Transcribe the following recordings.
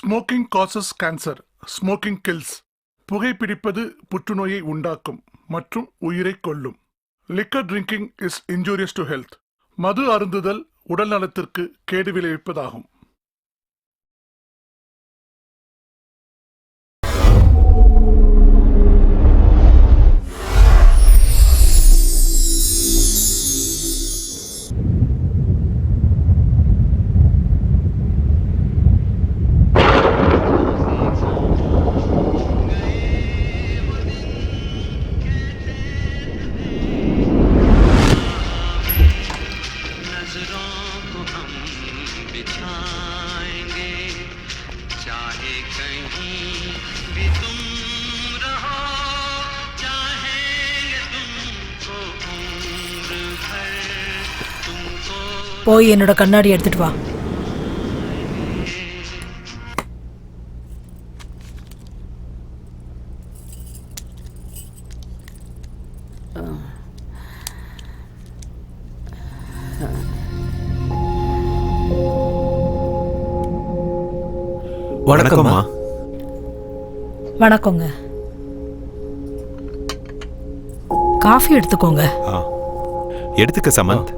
Smoking causes cancer, smoking kills. புகைப்பிடிப்பது புற்றுநோயை உண்டாக்கும் மற்றும் உயிரை கொல்லும். Liquor drinking is injurious to health. மது அருந்துதல் உடல் நலத்திற்கு கேடு விளைவிப்பதாகும். போய் என்னோட கண்ணாடி எடுத்துட்டு வா. வணக்கம்மா. வணக்கங்க. காஃபி எடுத்துக்கோங்க. எடுத்துக்க சமந்த்.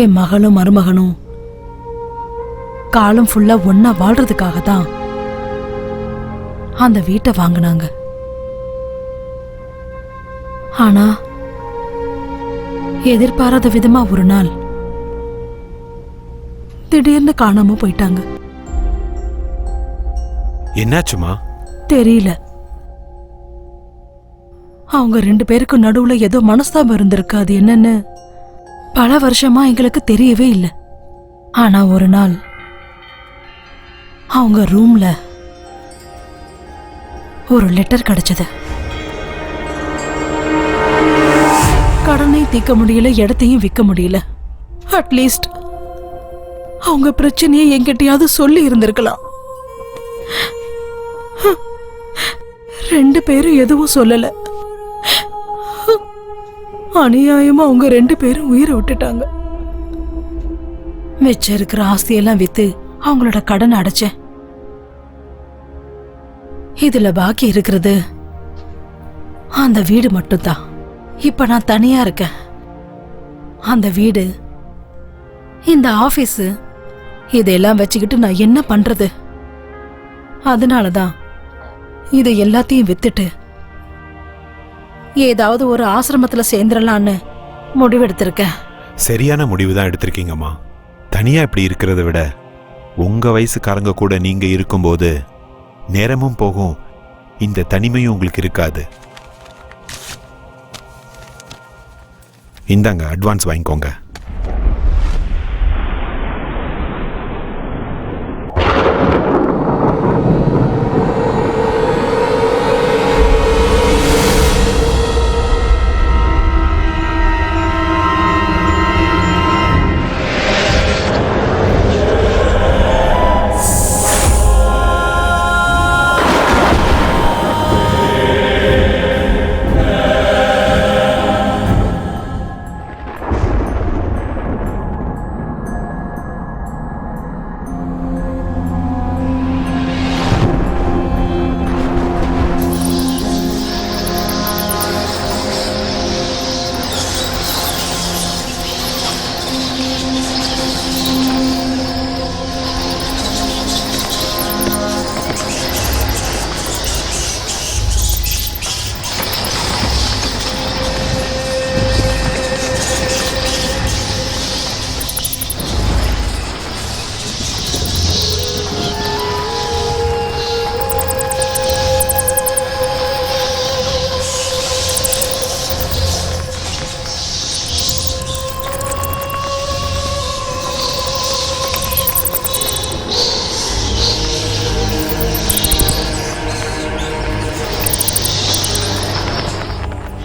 என் மகளும் மருமகனும் காலம் ஃபுல்லா ஒன்னா வாழ்றதுக்காக தான் அந்த வீட்டை வாங்கினாங்க. ஆனா எதிர்பாராத விதமா ஒரு நாள் திடீர்னு காணாம போயிட்டாங்க. என்னாச்சுமா? தெரியல. அவங்க 2 பேருக்கும் நடுவுல ஏதோ மனஸ்தாபம் இருந்திருக்கு. அது என்னன்னு பல வருஷமா எங்களுக்கு தெரியவே இல்லை. ஆனா ஒரு நாள் அவங்க ரூம்ல ஒரு லெட்டர் கிடைச்சது. கடனை தீர்க்க முடியல, இடத்தையும் விற்க முடியல. அட்லீஸ்ட் அவங்க பிரச்சனையை என்கிட்டயாவது சொல்லி இருந்திருக்கலாம். 2 பேரும் எதுவும் சொல்லல. அநியாயமா அவங்க 2 பேரும் உயிரை விட்டுட்டாங்க. மிச்சம் இருக்கிற ஆஸ்தியெல்லாம் வித்து அவங்களோட கடன் அடைச்சேன். இதுல பாக்கி இருக்கிறது அந்த வீடு மட்டும்தான். இப்ப நான் தனியா இருக்கேன். அந்த வீடு, இந்த ஆபீஸ், இதெல்லாம் வச்சுக்கிட்டு நான் என்ன பண்றது? அதனாலதான் இதை எல்லாத்தையும் வித்துட்டு ஏதாவது ஒரு ஆசிரமத்துல சேர்ந்துடலான்னு முடிவெடுத்திருக்கேன். சரியான முடிவு தான் எடுத்திருக்கீங்கம்மா. தனியா இப்படி இருக்கிறத விட உங்க வயசுக்காரங்க கூட நீங்க இருக்கும்போது நேரமும் போகும், இந்த தனிமையும் உங்களுக்கு இருக்காது. இந்தாங்க, அட்வான்ஸ் வாங்கிக்கோங்க.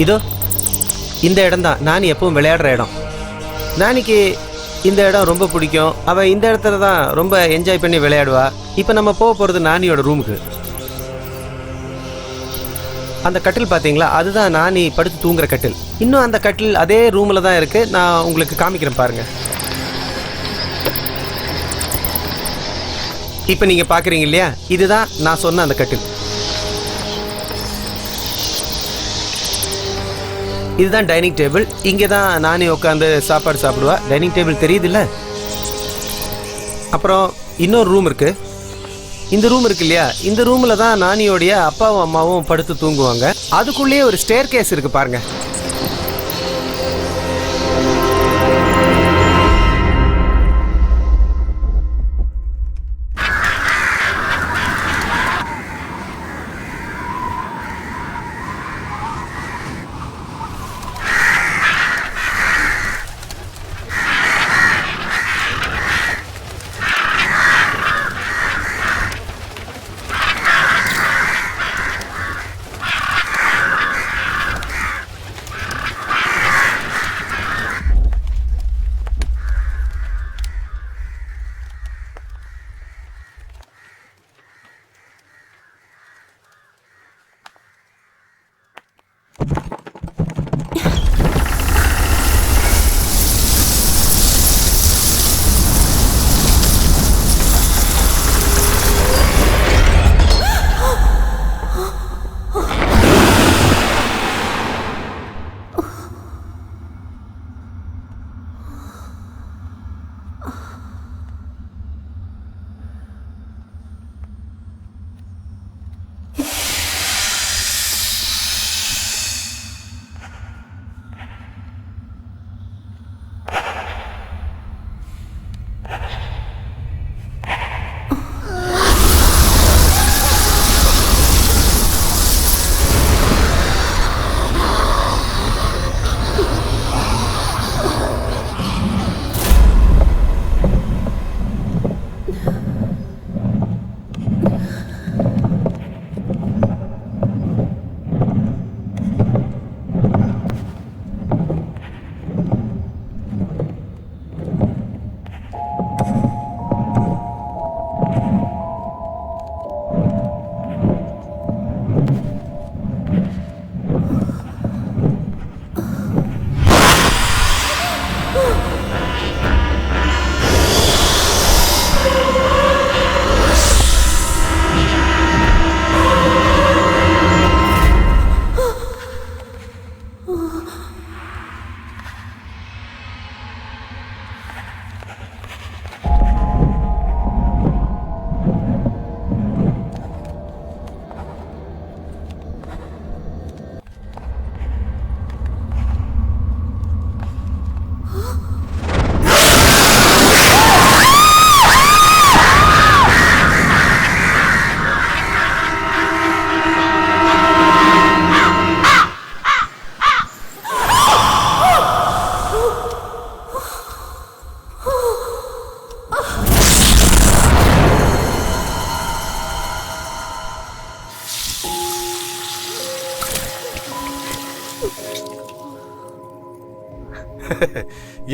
இதோ இந்த இடம் தான் நான் எப்பவும் விளையாடுற இடம். நானிக்கு இந்த இடம் ரொம்ப பிடிக்கும். அவள் இந்த இடத்துல தான் ரொம்ப என்ஜாய் பண்ணி விளையாடுவா. இப்போ நம்ம போக போகிறது நானியோட ரூமுக்கு. அந்த கட்டில் பார்த்தீங்களா, அதுதான் நானி படுத்து தூங்குற கட்டில். இன்னும் அந்த கட்டில் அதே ரூமில் தான் இருக்குது. நான் உங்களுக்கு காமிக்கிறேன் பாருங்கள். இப்போ நீங்கள் பார்க்குறீங்க இல்லையா, இதுதான் நான் சொன்ன அந்த கட்டில். இதுதான் டைனிங் டேபிள். இங்கே தான் நானே உட்காந்து சாப்பாடு சாப்பிடுவா. டைனிங் டேபிள் தெரியுதுல்ல. அப்புறம் இன்னொரு ரூம் இருக்குது. இந்த ரூம் இருக்கு இல்லையா, இந்த ரூமில் தான் நானியோடைய அப்பாவும் அம்மாவும் படுத்து தூங்குவாங்க. அதுக்குள்ளேயே ஒரு ஸ்டேர் கேஸ் இருக்குது பாருங்கள்.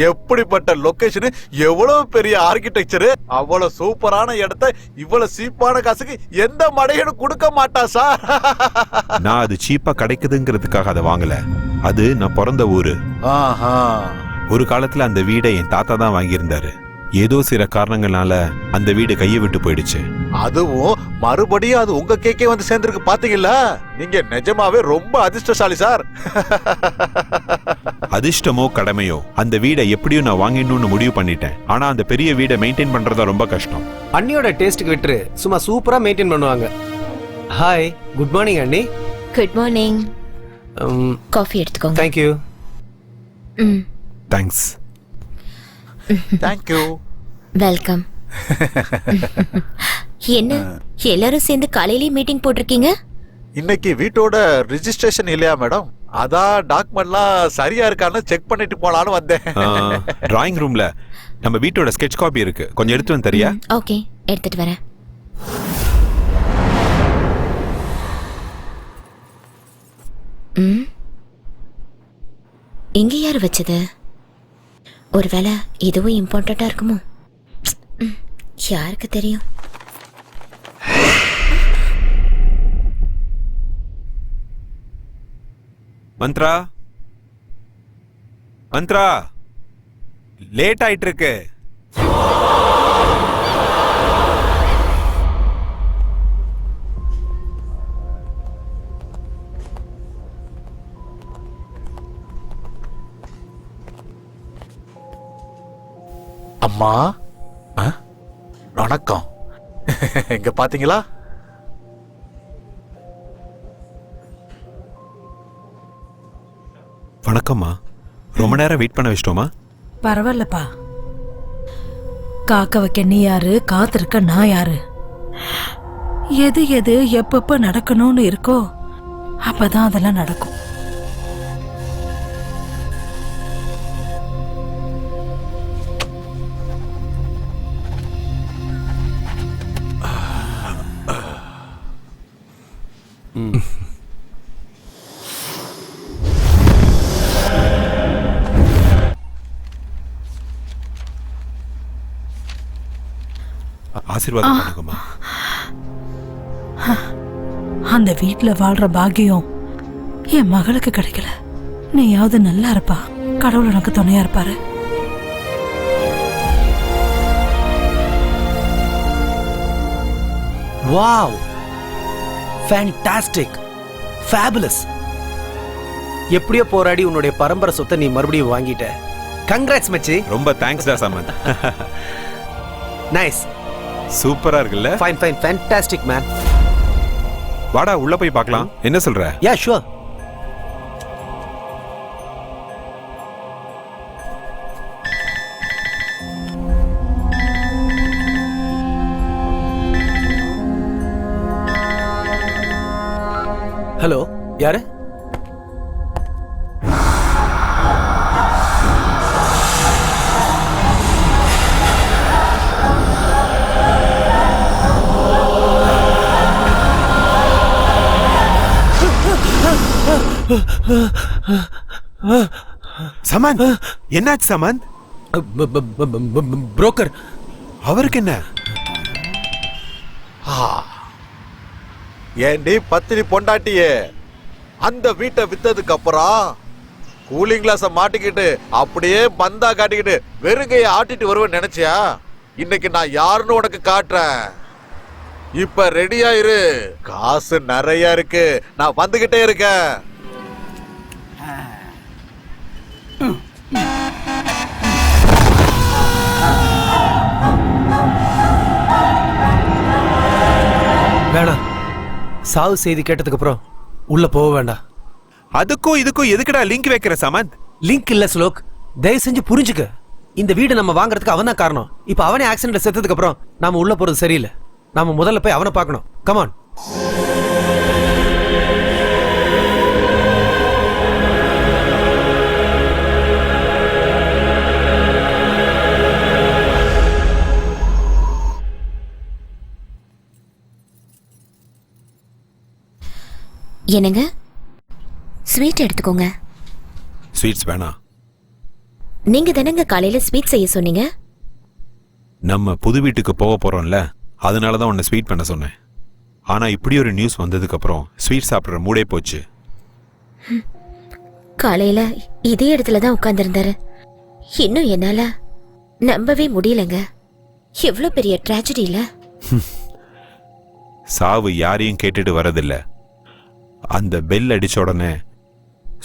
எப்படிப்பட்ட லொகேஷன், எவ்வளவு பெரிய ஆர்கிடெக்சர், அவ்வளவு சூப்பரான இடத்தை இவ்வளவு சீப்பான காசுக்கு எந்த மடையனும் கொடுக்க மாட்டா சார். நான் அது சீப்பா கிடைக்குதுங்கிறதுக்காக அதை வாங்கல. அது நான் பிறந்த ஊரு. ஒரு காலத்துல அந்த வீடை என் தாத்தா தான் வாங்கியிருந்தாரு. ஏதோ சில காரணங்களால அந்த வீடு கையை விட்டு போயிடுச்சு. அதுவும் மறுபடியும் அது உங்க கேக்கே வந்து சேர்ந்திருக்கு பாத்தீங்களா? நீங்க நிஜமாவே ரொம்ப அதிர்ஷ்டசாலி சார். அதிர்ஷ்டமோ கடமையோ, அந்த வீடை எப்படியும் நான் வாங்கிடணும்னு முடிவு பண்ணிட்டேன். ஆனா அந்த பெரிய வீடை மெயின்டைன் பண்றதா ரொம்ப கஷ்டம். அண்ணியோட டேஸ்ட்டுக்கு விட்டு சும்மா சூப்பரா மெயின்டைன் பண்ணுவாங்க. ஹாய், குட் மார்னிங் அண்ணி. Good morning. காஃபி எடுத்துக்கோங்க. Thank you. Thanks. Thank you. Welcome. என்ன எல்லாரும் சேர்ந்து காலையிலேயே மீட்டிங் போட்டிருக்கீங்க? இன்னைக்கு வீட்டோட ரெஜிஸ்ட்ரேஷன் இல்லையா மேடம்? அதான் டாக்குமெண்ட்லாம் சரியா இருக்கான்னு செக் பண்ணிட்டு போலான்னு வந்தேன். டிராயிங் ரூம்ல நம்ம வீட்டோட ஸ்கெட்ச் காப்பி இருக்கு, கொஞ்சம் எடுத்து வந்து தரியா? ஓகே, எடுத்துட்டு வரேன். இங்க யார் வச்சது? ஒருவேளை இதுவும் இம்பார்ட்டண்டா இருக்குமோ? யாருக்கு தெரியும்? மந்த்ரா மந்த்ரா, லேட் ஆயிட்டு இருக்கு. அம்மா, வணக்கம். இங்க பாத்தீங்களா? வணக்கம்மா. ரொம்ப நேரம் வெயிட் பண்ண வச்சிட்டோமா? பரவாயில்லப்பா. காக்க வைக்க நீ யாரு, காத்திருக்க நான் யாரு? எது எது எப்பப்ப நடக்கணும்னு இருக்கோ அப்பதான் அதெல்லாம் நடக்கும். ஆசீர்வாதம் பண்ணுங்கம்மா. அந்த வீட்டுல வாழ்ற பாக்கியம் என் மகளுக்கு கிடைக்கல. நீயாவது நல்லா இருப்பா. கடவுள் உனக்கு துணையா இருப்பாரு. Wow, fantastic, fabulous. எப்படியோ போராடி உன்னுடைய பரம்பரை சொத்தை நீ மறுபடியும் வாங்கிட்ட. கங்க்ராட்ஸ் மச்சி. ரொம்ப தேங்க்ஸ் டா சமந்த். நைஸ், சூப்பரா இருக்குல்ல? Fine fine, fantastic man. வாடா உள்ள போய் பார்க்கலாம். என்ன சொல்ற? Yeah sure. ஹலோ, யாரு? சமந்த், என்னாச்சு சமந்த்? புரோக்கர். அவருக்கு என்ன? ஏண்டி பத்தினி பொண்டாட்டியே, அந்த வீட்டை வித்ததுக்கு அப்புறம் கூலிங் கிளாஸ மாட்டிக்கிட்டு அப்படியே பந்தா காட்டிக்கிட்டு வெறுங்கைய ஆட்டிட்டு வருவேன் நினைச்சியா? இன்னைக்கு நான் யாருன்னு உனக்கு காட்டுறேன். இப்ப ரெடியா இரு. காசு நிறைய இருக்கு, நான் வந்துகிட்டே இருக்கேன். வேணாம், சாவு செய்தி கேட்டதுக்கு அப்புறம் உள்ள போக வேண்டாம். அதுக்கும் இதுக்கும் எதுக்குடா லிங்க் வைக்கிற சமந்த்? லிங்க் இல்ல ஸ்லோக், தயவு செஞ்சு புரிஞ்சுக்க. இந்த வீடு நம்ம வாங்குறதுக்கு அவன் தான் காரணம். இப்ப அவனே ஆக்சிடென்ட்ல செத்ததுக்கு அப்புறம் நாம உள்ள போறது சரியில்லை. நாம முதல்ல போய் அவனை பார்க்கணும். கமான். என்னங்க, ஸ்வீட் எடுத்துக்கோங்க. ஸ்வீட்ஸ் வேணாம். நீங்க தானங்க காலையில ஸ்வீட் செய்ய சொன்னீங்க. நம்ம புது வீட்டுக்கு போக போறோம்ல, அதனாலதான் உன்னை ஸ்வீட் பண்ண சொன்னேன். ஆனா இப்படி ஒரு நியூஸ் வந்ததுக்கு அப்புறம் ஸ்வீட் சாப்பிடுற மூடே போச்சு. காலையில இதே இடத்துல தான் உட்கார்ந்திருந்தாரு. இன்னும் என்னால நம்பவே முடியலங்க. எவ்வளவு பெரிய ட்ராஜடி இல்ல. சாவு யாரையும் கேட்டுட்டு வரதில்ல. அந்த பெல் அடிச்ச உடனே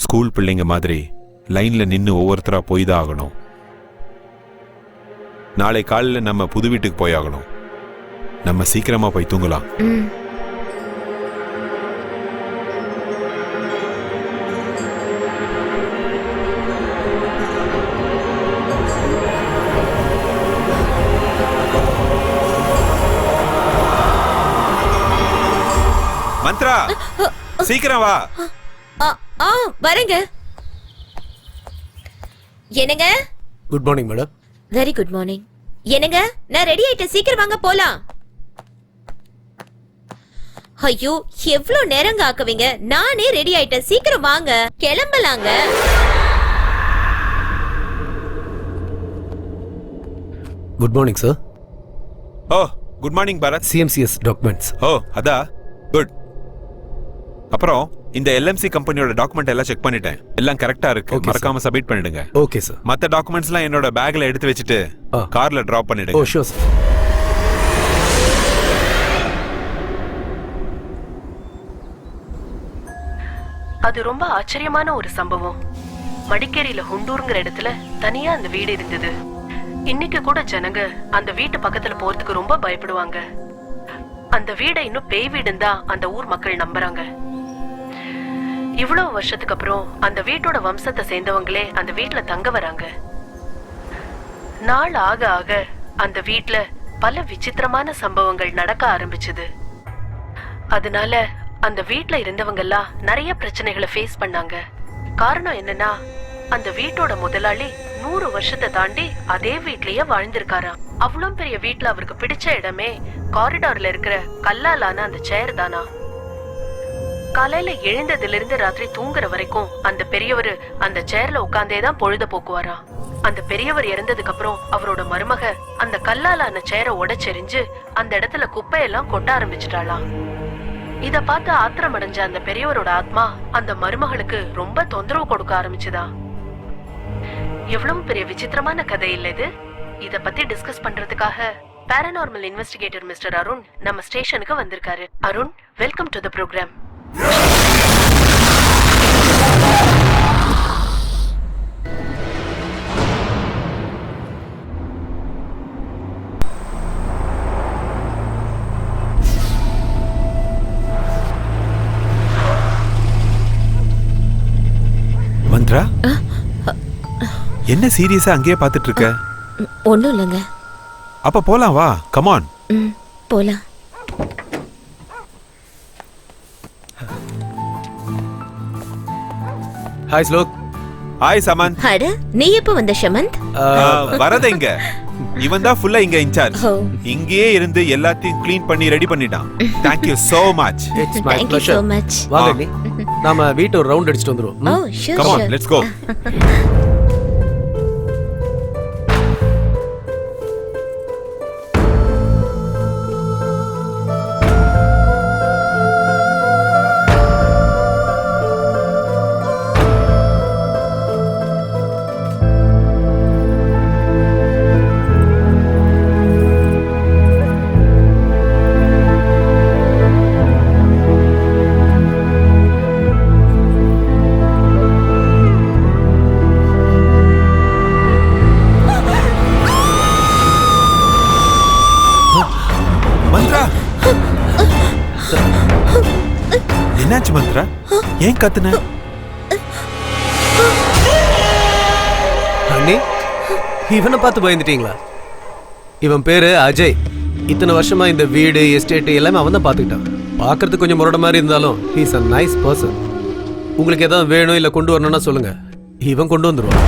ஸ்கூல் பிள்ளைங்க மாதிரி லைன்ல நின்று ஒவ்வொருத்தரா போய் தான் ஆகணும். நாளை காலையில் நம்ம புது வீட்டுக்கு போய் ஆகணும். நம்ம சீக்கிரமா போய் தூங்கலாம். மந்த்ரா, சீக்கிரம் வா. வரேங்க. என்னங்க? Good morning madam. Very good morning. என்னங்க, நான் ரெடி ஆயிட்டேன், சீக்கிரம் வாங்க போலாம். ஐயோ, எவ்வளவு நேரங்க ஆக்குவீங்க? நானே ரெடி ஆயிட்டேன், சீக்கிரம் வாங்க, கிளம்பலாங்க. Good morning sir. ஓ, good morning Bharath. CMCS documents. ஓ, அதா குட். அப்புறம் இந்த LMC கம்பெனியோட டாக்குமெண்ட் எல்லாம் செக் பண்ணிட்டேன். எல்லாம் கரெக்டா இருக்கு. Okay, மறக்காம சப்மிட் பண்ணிடுங்க. Okay sir. மத்த டாக்குமெண்ட்ஸ்லாம் என்னோட பேக்ல எடுத்து வச்சுட்டு கார்ல டிராப் ஓ பண்ணிடுங்க. Sure sir. அது ரொம்ப ஆச்சரியமான ஒரு சம்பவம். மடிக்கேரியில ஹுண்டூருங்கிற இடத்துல தனியா அந்த வீடு இருந்தது. இன்னைக்கு கூட ஜனங்க அந்த வீட்டு பக்கத்துல போறதுக்கு ரொம்ப பயப்படுவாங்க. அந்த வீடை இன்னும் பேய் வீடுன்னு தான் அந்த ஊர் மக்கள் நம்புறாங்க. இவ்வளவு வருஷத்துக்கு அப்புறம் அந்த வீட்டோட வம்சத்தை சேர்ந்தவங்களே அந்த வீட்டுல தங்க வராங்க. நாள் ஆக ஆக அந்த வீட்டுல பல விசித்திரமான சம்பவங்கள் நடக்க ஆரம்பிச்சது. அதனால அந்த வீட்டுல இருந்தவங்க எல்லாம் நிறைய பிரச்சனைகளை ஃபேஸ் பண்ணாங்க. காரணம் என்னன்னா, அந்த வீட்டோட முதலாளி 100 வருஷத்தை தாண்டி அதே வீட்லயே வாழ்ந்திருக்காராம். அவ்வளவு பெரிய வீட்டுல அவருக்கு பிடிச்ச இடமே காரிடார்ல இருக்கிற கல்லாலான அந்த சேர் தானா. காலையில எழுந்ததுல இருந்து ராத்திரி தூங்குற வரைக்கும் அந்த பெரியவர் அந்த சேர்ல உட்கார்ந்தே தான் பொழுத போக்குவாராம். அந்த பெரியவர் இறந்ததுக்கு அப்புறம் அவரோட மருமக அந்த கல்லாலான சேரை உடைச்செறிஞ்சு அந்த இடத்துல குப்பையெல்லாம் கொட்ட ஆரம்பிச்சிட்டாளாம். இத பார்த்து ஆத்திரம் அடைஞ்ச அந்த பெரியவரோட ஆத்மா அந்த மருமகளுக்கு ரொம்ப தொந்தரவு கொடுக்க ஆரம்பிச்சுதா. எவ்வளவு பெரிய விசித்திரமான கதை இல்ல இது. இத பத்தி டிஸ்கஸ் பண்றதுக்காக பாராநார்மல் இன்வெஸ்டிகேட்டர் மிஸ்டர் அருண் நம்ம ஸ்டேஷனுக்கு வந்திருக்காரு. Arun, welcome to the program. Mantra, என்ன சீரியஸா அங்கேயே பார்த்துட்டு இருக்க? ஒண்ணும் இல்லைங்க. அப்ப போலாம் வா. Come on. போலாம். ஹாய் ஸ்லோக். ஹாய் சமந்த். அட, நீ எப்ப வந்த ஷமந்த்? வரத இங்க இவன் தான் ஃபுல்லா இங்க இன்சார்ஜ். ஓ. இங்கேயே இருந்து எல்லாத்தையும் க்ளீன் பண்ணி ரெடி பண்ணிட்டான். Thank you so much. It's my Thank you so pleasure. much. வாங்க நீ. நாம வீட்டை ஒரு ரவுண்ட் அடிச்சிட்டு வந்துருவோம். Oh, sure, Come on, sure. let's go. Mantra, என்னாச்சு மந்த்ரா? ஏன் கத்துன? அண்ணி, இவனை பார்த்து பயந்துட்டீங்களா? இவன் பேரு அஜய். இத்தனை வருஷமா இந்த வீடு எஸ்டேட் எல்லாமே அவன் தான் பார்த்துக்கிட்டான். பார்க்கறதுக்கு கொஞ்சம் முரட மாதிரி இருந்தாலும் ஹீஸ் அ நைஸ் பர்சன். உங்களுக்கு ஏதாவது வேணும் இல்லை கொண்டு வரணும்னா சொல்லுங்க, இவன் கொண்டு வந்துருவான்.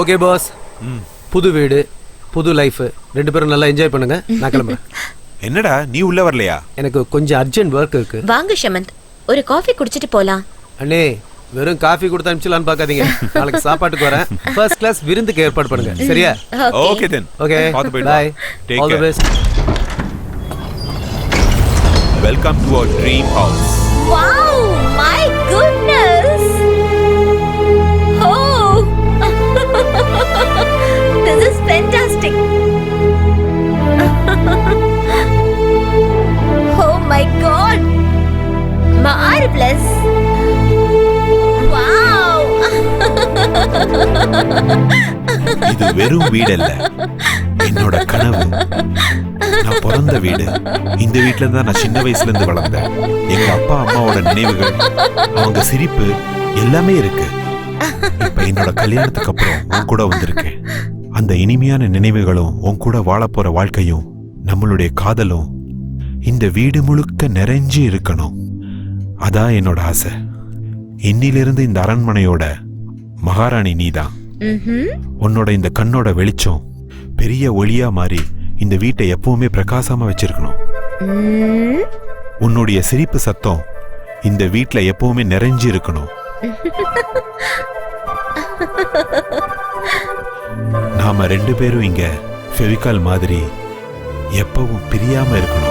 ஓகே பாஸ், புது வீடு புது லைஃப், 2 பேரும் நல்லா என்ஜாய் பண்ணுங்க. நான் கிளம்புறேன். என்னடா நீ உள்ள வரலையா? எனக்கு கொஞ்சம் அர்ஜென்ட் ஒர்க் இருக்கு. வாங்க ஷமந்த், ஒரு காஃபி குடிச்சிட்டு போலாம். அண்ணே, வெறும் காஃபி கொடுத்து அனுப்பிச்சலான்னு பார்க்காதீங்க. நாளைக்கு சாப்பாட்டுக்கு வரேன். ஃபர்ஸ்ட் கிளாஸ் விருந்துக்கு ஏற்பாடு பண்ணுங்க. சரியா? Okay then. ஓகே, பாத்து போயிடு. Bye. Take all the care. Best. Welcome to our dream house. Wow, my goodness. Oh. This is fantastic. Oh my god. Marvelous. Wow. இது வெறும் வீடல்ல, என்னோட கனவு. நான் பிறந்த வீடு. இந்த வீட்டுல தான் நான் சின்ன வயசுல இருந்து வளர்ந்தேன். எங்க அப்பா அம்மாவோட நினைவுகள், அவங்க சிரிப்பு எல்லாமே இருக்கு. இப்ப என்னோட கல்யாணத்துக்கு அப்புறம் உன் கூட வந்திருக்கேன். அந்த இனிமையான நினைவுகளும் உன் கூட வாழ போற வாழ்க்கையும் நம்மளுடைய காதலும் இந்த வீடு முழுக்க நிறைஞ்சு இருக்கணும். அதான் என்னோட ஆசை. இன்னிலிருந்து இந்த அரண்மனையோட மகாராணி நீதான். உன்னோட இந்த கண்ணோட வெளிச்சம் பெரிய ஒளியா மாறி இந்த வீட்டை எப்பவுமே பிரகாசமா வச்சிருக்கணும். உன்னுடைய சிரிப்பு சத்தம் இந்த வீட்ல எப்பவுமே நிறைஞ்சு இருக்கணும். நாம 2 பேரும் இங்க ஃபெவிகால் மாதிரி எப்பவும் பிரியாம இருக்கணும்.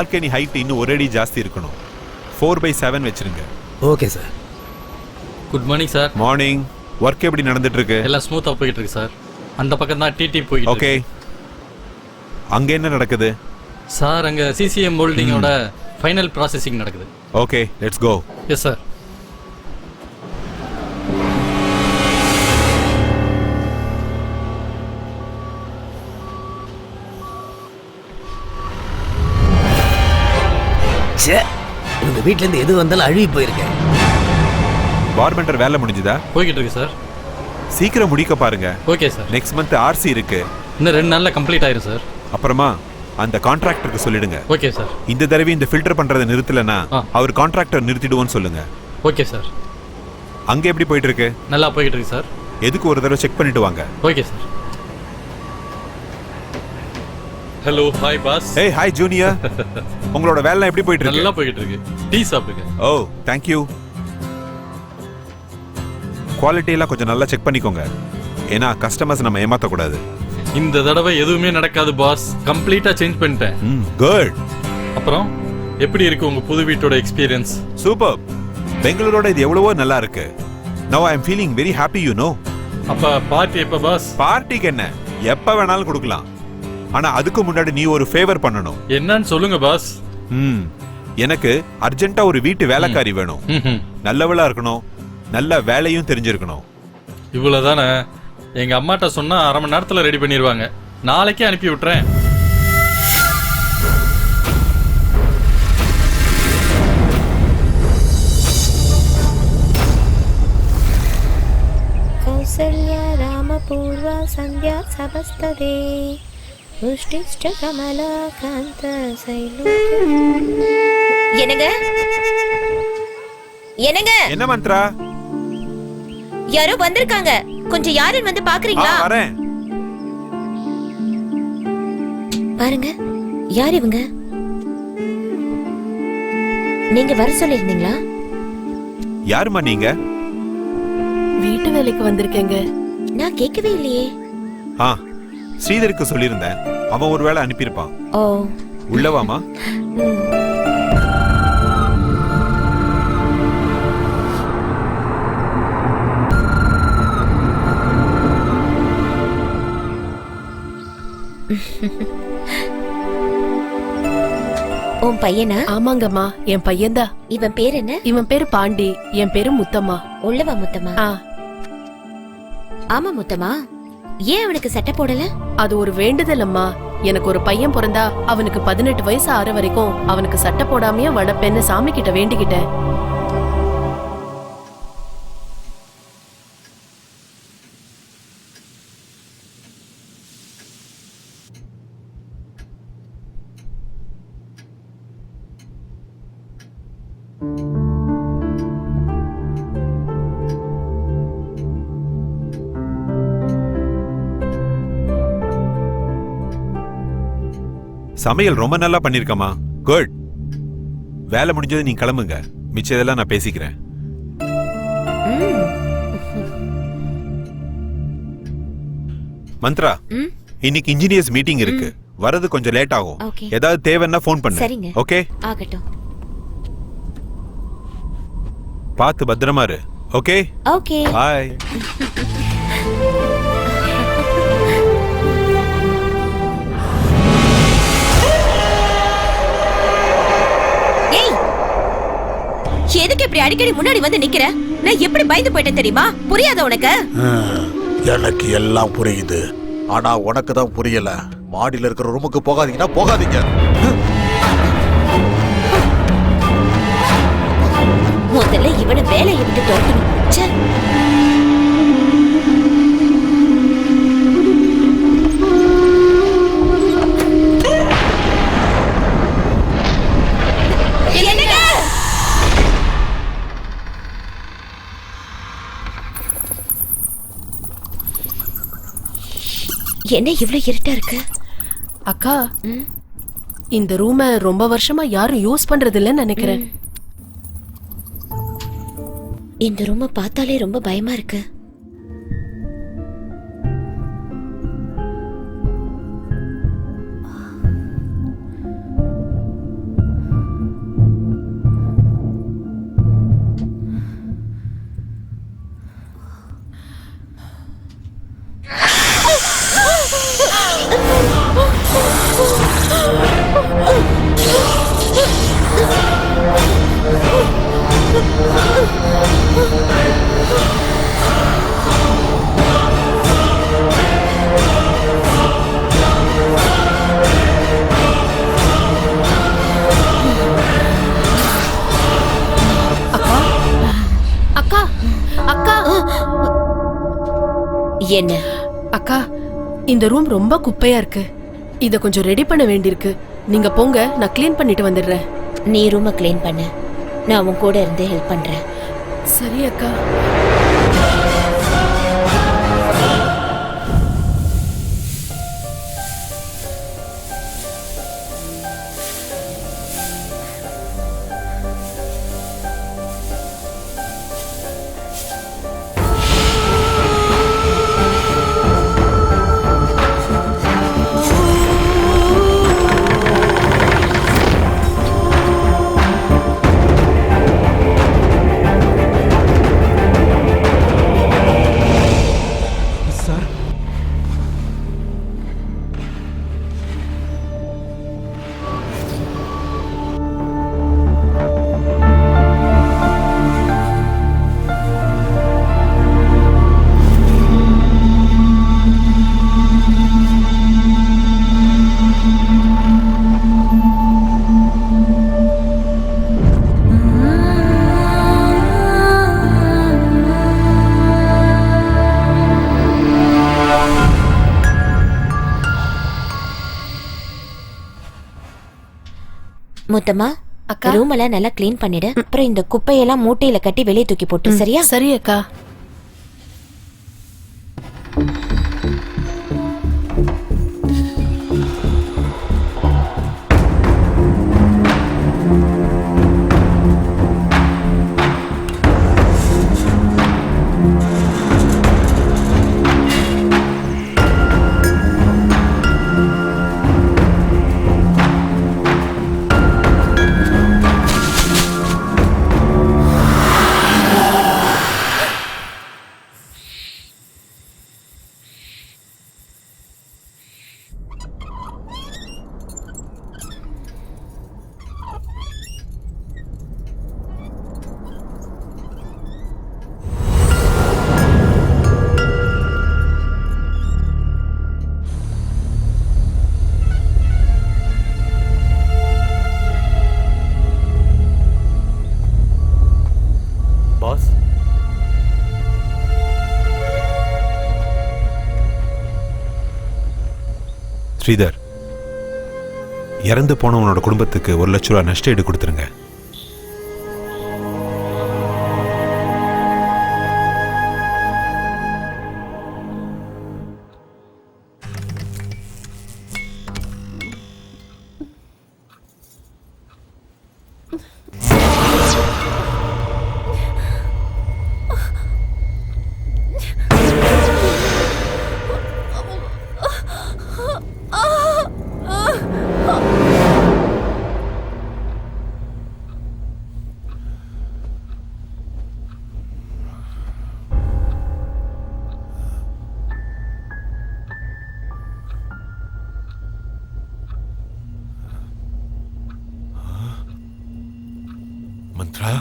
பால்கனி ஹைட் இன்னும் ஒரு அடி ஜாஸ்தி இருக்கணும். 4/7 வச்சிருங்க. Okay sir. Good morning sir. Morning. Work எப்படி நடந்துட்டு இருக்கு? எல்லாம் ஸ்மூத்தாக போயிட்டு இருக்கு சார். அந்த பக்கம் தான் டிடி போயிட்டு ஓகே. அங்க என்ன நடக்குது? சார் அங்கே சிசிஎம் மோல்டிங்கோட ஃபைனல் ப்ராசஸிங் நடக்குது. Okay, let's go. Yes sir. இந்த வீட்ல இருந்து எது வந்தாலும் அழுகி போயிருக்கேன். பார்பெண்டர் வேலை முடிஞ்சுதா? போய்கிட்டு இருக்கு சார். சீக்கிரம் முடிக்க பாருங்க. Okay sir. Next month RC இருக்கு. இன்னும் 2 நாளில் கம்ப்ளீட் ஆயிரும் சார். அப்புறமா அந்த கான்ட்ராக்டருக்கு சொல்லிடுங்க. Okay sir. இந்த தடவை இந்த ஃபில்டர் பண்றதை நிறுத்தலனா ஆ. அவர் கான்ட்ராக்டர் நிறுத்திடுவோன்னு சொல்லுங்க. Okay sir. அங்க எப்படி போயிட்டு இருக்கு? நல்லா போய்கிட்டு இருக்கு சார். எதுக்கு ஒரு தடவை செக் பண்ணிட்டு வாங்க. Okay sir. Hello, hi boss. ஏய் ஹாய் ஜூனியர். உங்களோட வேலை எப்படி போயிட்டு இருக்கு? நல்லா போய்கிட்டு இருக்கு. டீ சாப்பிடுங்க. ஓ தேங்க் யூ. குவாலிட்டி எல்லாம் கொஞ்சம் நல்லா செக் பண்ணிக்கோங்க. ஏன்னா கஸ்டமர்ஸ் நம்ம ஏமாத்த கூடாது. இந்த தடவை எதுவுமே நடக்காது பாஸ். கம்ப்ளீட்டா சேஞ்ச் பண்ணிட்டேன். குட். அப்புறம் எப்படி இருக்கு உங்க புது வீட்டோட எக்ஸ்பீரியன்ஸ்? சூப்பர். பெங்களூரோட இது எவ்வளவோ நல்லா இருக்கு. Now I am feeling very happy you know. அப்ப பார்ட்டி எப்ப பாஸ்? பார்ட்டிக்கு என்ன எப்ப வேணாலும் கொடுக்கலாம். ஆனா அதுக்கு முன்னாடி நீ ஒரு ஃபேவர் பண்ணணும். என்னன்னு சொல்லுங்க பாஸ். எனக்கு அர்ஜென்ட்டா ஒரு வீட்டு வேலைக்காரி வேணும். நல்லவளா இருக்கணும், நல்ல வேலையும் தெரிஞ்சிருக்கணும். இவ்வளவுதானே? எங்க அம்மாட்ட சொன்னா 1/2 மணி நேரத்துல ரெடி பண்ணிடுவாங்க. நாளைக்கே அனுப்பி விட்டுறேன். கௌசல்யா ராமபூர்வா சந்தியா சபஸ்ததே புஷ்டிஷ்ட கமலா காந்த சைலு. என்னங்க என்னங்க? என்ன மந்த்ரா? யாரோ வந்திருக்காங்க. கொஞ்சம் யாருன்னு வந்து பாக்குறீங்களா? வரேன். பாருங்க, யார் இவங்க? நீங்க வர சொல்லிருந்தீங்களா? யாருமா நீங்க? வீட்டு வேலைக்கு வந்திருக்கேங்க. நான் கேட்கவே இல்லையே. ஸ்ரீதருக்கு சொல்லியிருந்தேன். அவன் ஒரு வேளை அனுப்பியிருப்பான். ஓ, உள்ளவாமா? உன் பையனா? ஆமாங்கம்மா, என் பையன்தான். இவன் பேர் என்ன? இவன் பேரு பாண்டி, என் பேரு முத்தம்மா. உள்ளவா முத்தம்மா? ஆமா முத்தம்மா. ஏன் அவனுக்கு சட்டை போடல? அது ஒரு வேண்டுதல் அம்மா. எனக்கு ஒரு பையன் பிறந்தா அவனுக்கு 18 வயசு ஆற வரைக்கும் அவனுக்கு சட்டை போடாமையே வளர்ப்பேன்னு சாமி கிட்ட வேண்டிக்கிட்டேன். சமையல் ரொம்ப நல்லா பண்ணிருக்கமா. குட். வேலை முடிஞ்சது நீ கிளம்புங்க. மிச்சதெல்லாம் நான் பேசிக்கிறேன். மந்த்ரா, இன்னைக்கு இன்ஜினியர்ஸ் மீட்டிங் இருக்கு. வரது கொஞ்சம் லேட் ஆகும். ஏதாவது தேவைன்னா ஃபோன் பண்ணு. சரிங்க. ஓகே? ஆகட்டும். பார்த்து பத்திரமா இரு. ஓகே? ஓகே. பாய். எதுக்கு இப்படி அடிக்கடி முன்னாடி வந்து நிக்கிற? நான் எப்படி பயந்து போயிட்டேன் தெரியுமா? புரியாத உனக்கு? எனக்கு எல்லாம் புரியுது. ஆனா உனக்கு தான் புரியல. மாடியில இருக்கிற ரூமுக்கு போகாதீங்கன்னா போகாதீங்க. முதல்ல இவனை வேலையை விட்டு துரத்தணும். என்ன இவ்வளவு இருட்டா இருக்கு? அக்கா, இந்த ரூமை ரொம்ப வருஷமா யாரும் யூஸ் பண்றது இல்லைன்னு நினைக்கிறேன். இந்த ரூமை பார்த்தாலே ரொம்ப பயமா இருக்கு. என்ன? அக்கா, இந்த ரூம் ரொம்ப குப்பையா இருக்கு. இத கொஞ்சம் ரெடி பண்ண வேண்டியிருக்கு. நீங்க போங்க, நான் க்ளீன் பண்ணிட்டு வந்துடுறேன். நீ ரூமை க்ளீன் பண்ணு, நான் உன் கூட இருந்து ஹெல்ப் பண்றேன். சரி அக்கா. முத்தம்மா, அக்கா. ரூம் எல்லாம் நல்லா க்ளீன் பண்ணிடு. அப்புறம் இந்த குப்பையெல்லாம் மூட்டையில கட்டி வெளியே தூக்கி போட்டு, சரியா? சரி அக்கா. பாஸ், ஸ்ரீதர், இறந்து போனவனோட குடும்பத்துக்கு 1 லட்ச ரூபா நஷ்ட ஈடு கொடுத்துருங்க. மந்த்ரா,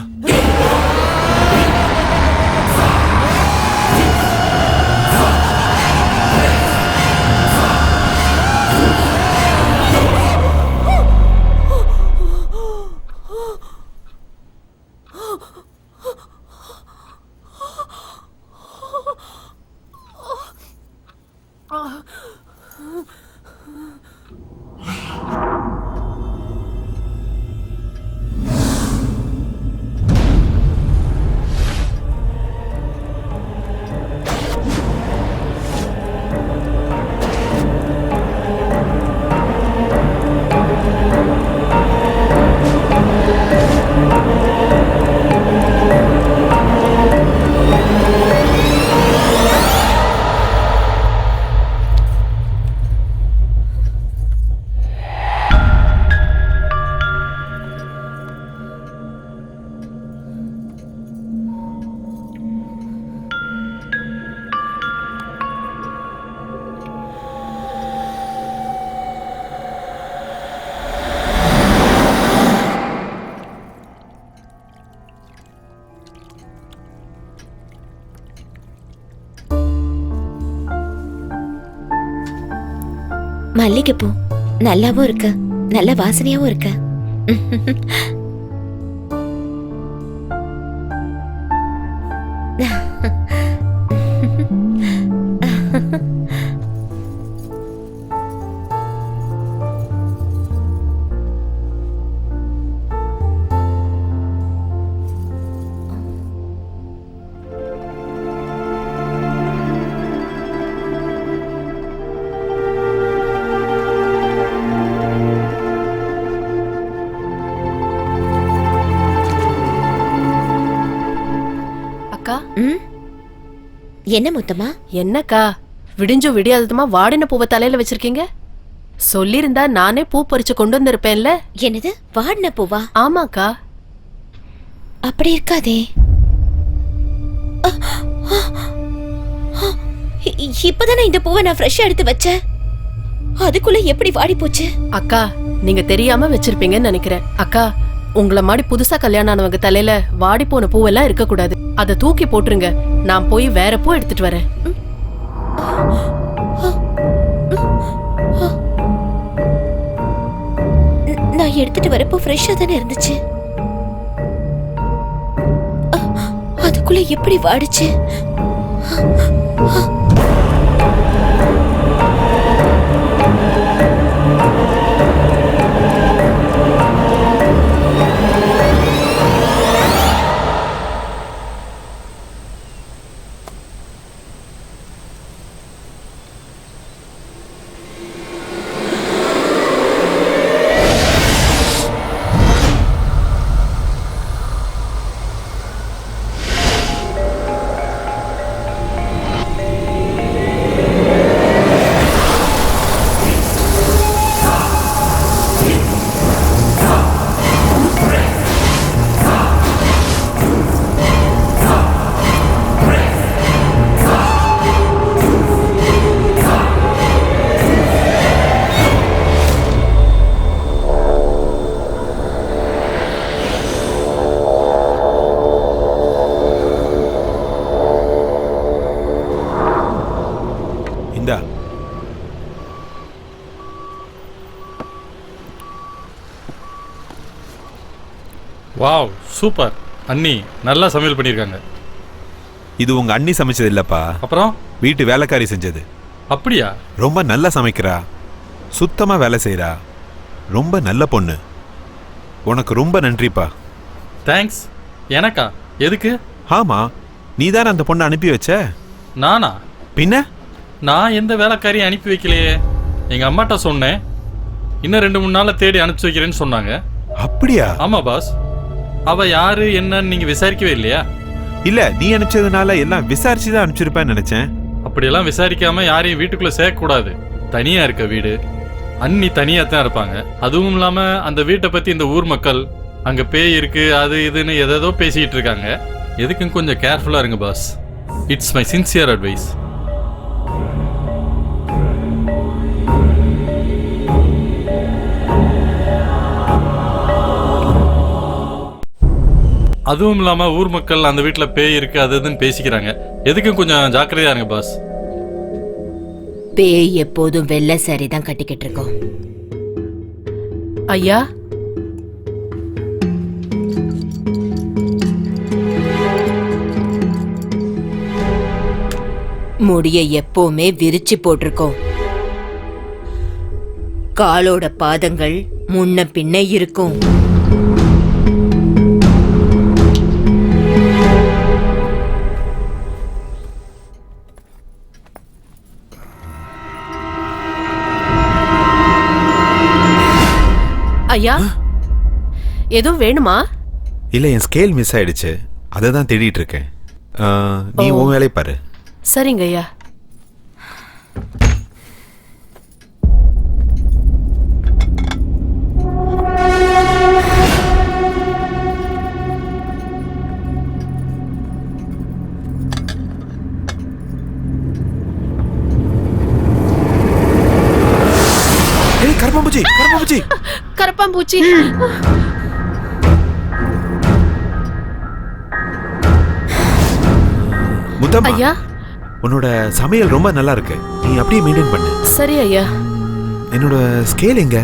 மல்லிகைப்பூ நல்லாவும் இருக்கு, நல்ல வாசனையாவும் இருக்கு. என்ன முத்தம்மா? என்னக்கா விடிஞ்சோ விடியாததுமா வாடின பூவை தலையில வச்சிருக்கீங்க? சொல்லிருந்தா நானே பூ பறிச்சு கொண்டு வந்திருப்பேன்ல. என்னது வாடின பூவா? ஆமாக்கா. அப்படி இருக்காதே. இப்பதானே இந்த பூவை நான் ஃப்ரெஷ்ஷா எடுத்து வச்சேன். அதுக்குள்ள எப்படி வாடி போச்சு? அக்கா நீங்க தெரியாம வச்சிருப்பீங்கன்னு நினைக்கிறேன். அக்கா உங்களை மாதிரி புதுசா கல்யாணம் ஆனவங்க தலையில வாடி போன பூவெல்லாம் இருக்க கூடாது. அதை தூக்கி போட்டுருங்க. நான் போய் வேற பூ எடுத்துட்டு வரேன். நான் எடுத்துட்டு வரப்போ ஃப்ரெஷ்ஷா தானே இருந்துச்சு. அதுக்குள்ள எப்படி வாடிச்சு? Wow super. அண்ணி நல்லா சமையல் பண்ணியிருக்காங்க. இது உங்க அண்ணி சமைச்சது இல்லப்பா, அப்புறம் வீட்டு வேலைக்காரி செஞ்சது. அப்படியா? ரொம்ப நல்லா சமைக்கிறா, சுத்தமா வேலை செய்யறா, ரொம்ப நல்ல பொண்ணு. உனக்கு ரொம்ப நன்றிப்பா. தேங்க்ஸ். எனக்கா? எதுக்கு? ஆமா, நீ தானே அந்த பொண்ணை அனுப்பி வச்ச. நானா? பின்ன நான் எந்த வேலைக்காரியும் அனுப்பி வைக்கலையே. எங்க அம்மாட்ட சொன்னேன், இன்னும் 2-3 நாள்ல தேடி அனுப்பிச்சு வைக்கிறேன்னு சொன்னாங்க. அப்படியா? ஆமா பாஸ். அவ யாரு என்னன்னு நீங்க விசாரிக்கவே இல்லையா? இல்ல, நீ அனுப்பிச்சதுனால எல்லாம் விசாரிச்சுதான் அனுப்பிச்சிருப்பேன்னு நினைச்சேன். அப்படியெல்லாம் விசாரிக்காம யாரையும் வீட்டுக்குள்ள சேர்க்க கூடாது. தனியா இருக்க வீடு, அண்ணி தனியா தான் இருப்பாங்க. அதுவும் இல்லாம அந்த வீட்டை பத்தி இந்த ஊர் மக்கள் அங்க பேய் இருக்கு அது இதுன்னு எதோ பேசிட்டு இருக்காங்க. எதுக்கும் கொஞ்சம் கேர்ஃபுல்லா இருங்க boss. It's my sincere advice. அதுவும் இல்லாம ஊர் மக்கள் அந்த வீட்டுல பேய் இருக்கு அது இதுன்னு பேசிக்கிறாங்க. எதுக்கும் கொஞ்சம் ஜாக்கிரதையா இருங்க பாஸ். பேய் எப்போதும் வெள்ளை சாரி தான் கட்டிக்கிட்டு இருக்கோம். ஐயா, முடிய எப்பவுமே விரிச்சு போட்டிருக்கோம். காலோட பாதங்கள் முன்ன பின்ன இருக்கும். ஐயா எதுவும் வேணுமா? இல்ல, என் ஸ்கேல் மிஸ் ஆயிடுச்சு, அதை தான் தேடிட்டு இருக்கேன். நீ உன் வேலையை பாரு. சரிங்க ஐயா. கரப்பாம்பூச்சி, கரப்பாம்பூச்சி, கரப்பாம்பூச்சி. முத்தம்மா, ஐயா, உன்னோட சமையல் ரொம்ப நல்லா இருக்கு, நீ அப்படியே மெயின்டைன் பண்ணு. சரி ஐயா. என்னோட ஸ்கேல் எங்க?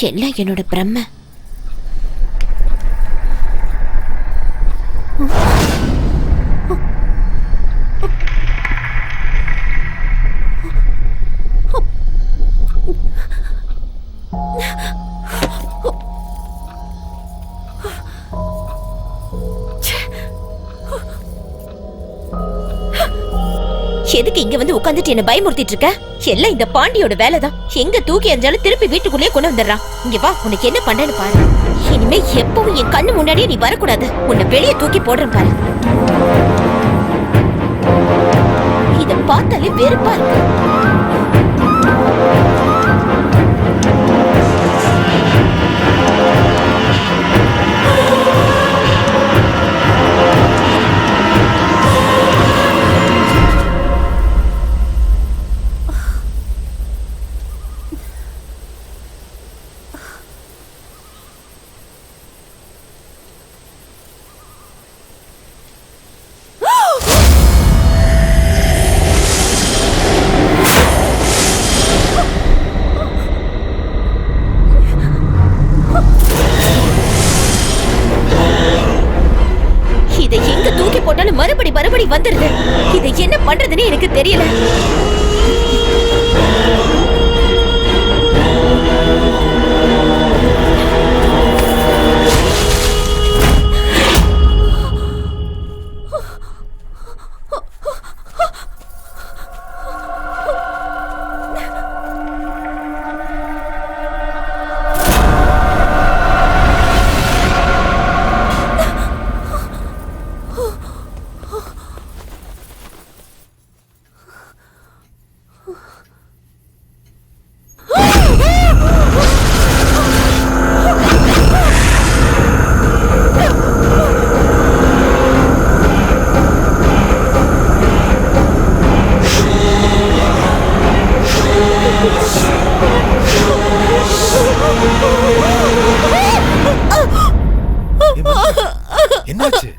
எல்லாம் என்னோட பிரம்ம. எதுக்கு இங்க வந்து உட்கார்ந்துட்டு என்ன பயமுறுத்திட்டு இருக்க? எல்லாம் இந்த பாண்டியோட வேலைதான். எங்க தூக்கி எறிஞ்சாலும் திருப்பி வீட்டுக்குள்ளேயே கொண்டு வந்துடுறான். இங்க வா, உனக்கு என்ன பண்றேன்னு பாரு. இனிமே எப்பவும் என் கண்ணு முன்னாடியே நீ வரக்கூடாது. உன்னை வெளியே தூக்கி போடுறேன் பாரு. இத பார்த்தாலே வெறுப்பா இருக்கு. மறுபடி வந்துருது. இதை என்ன பண்றதுன்னு எனக்கு தெரியல. என்னாச்சு?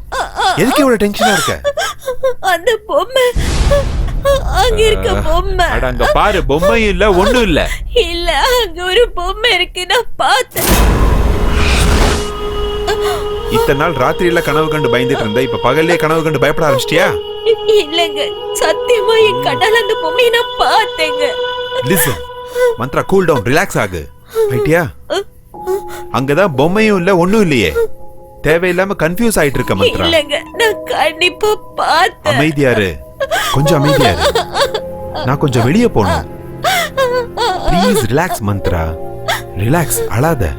எதுக்கு இவ்வளவு டென்ஷனா இருக்க? அந்த பொம்மை அங்க இருக்க பொம்மை. அட அங்க பாரு, பொம்மையும் இல்ல ஒண்ணும் இல்ல. இல்ல, அங்க ஒரு பொம்மை இருக்கு, நான் பார்த்தேன். இத்தனை நாள் ராத்திரியில கனவு கண்டு பயந்துட்டு இருந்த, இப்ப பகல்லே கனவு கண்டு பயப்பட ஆரம்பிச்சிட்டியா? இல்லங்க, சத்தியமா என் கண்ணால அந்த பொம்மையை நான் பார்த்தேங்க. Listen Mantra, cool down, relax ஆகு. ரைட்டியா? அங்கதான் பொம்மையும் இல்ல ஒண்ணும் இல்லையே. தேவையில்லாம கன்ஃபியூஸ் ஆயிட்டு இருக்க மந்த்ரா. இல்லங்க, நான் கண்டிப்பா பார்த்தேன். அமைதியாரு, கொஞ்சம் அமைதியாரு. நான் கொஞ்சம் வெளியே போகணும். ப்ளீஸ் ரிலாக்ஸ் மந்த்ரா, ரிலாக்ஸ், அழாத.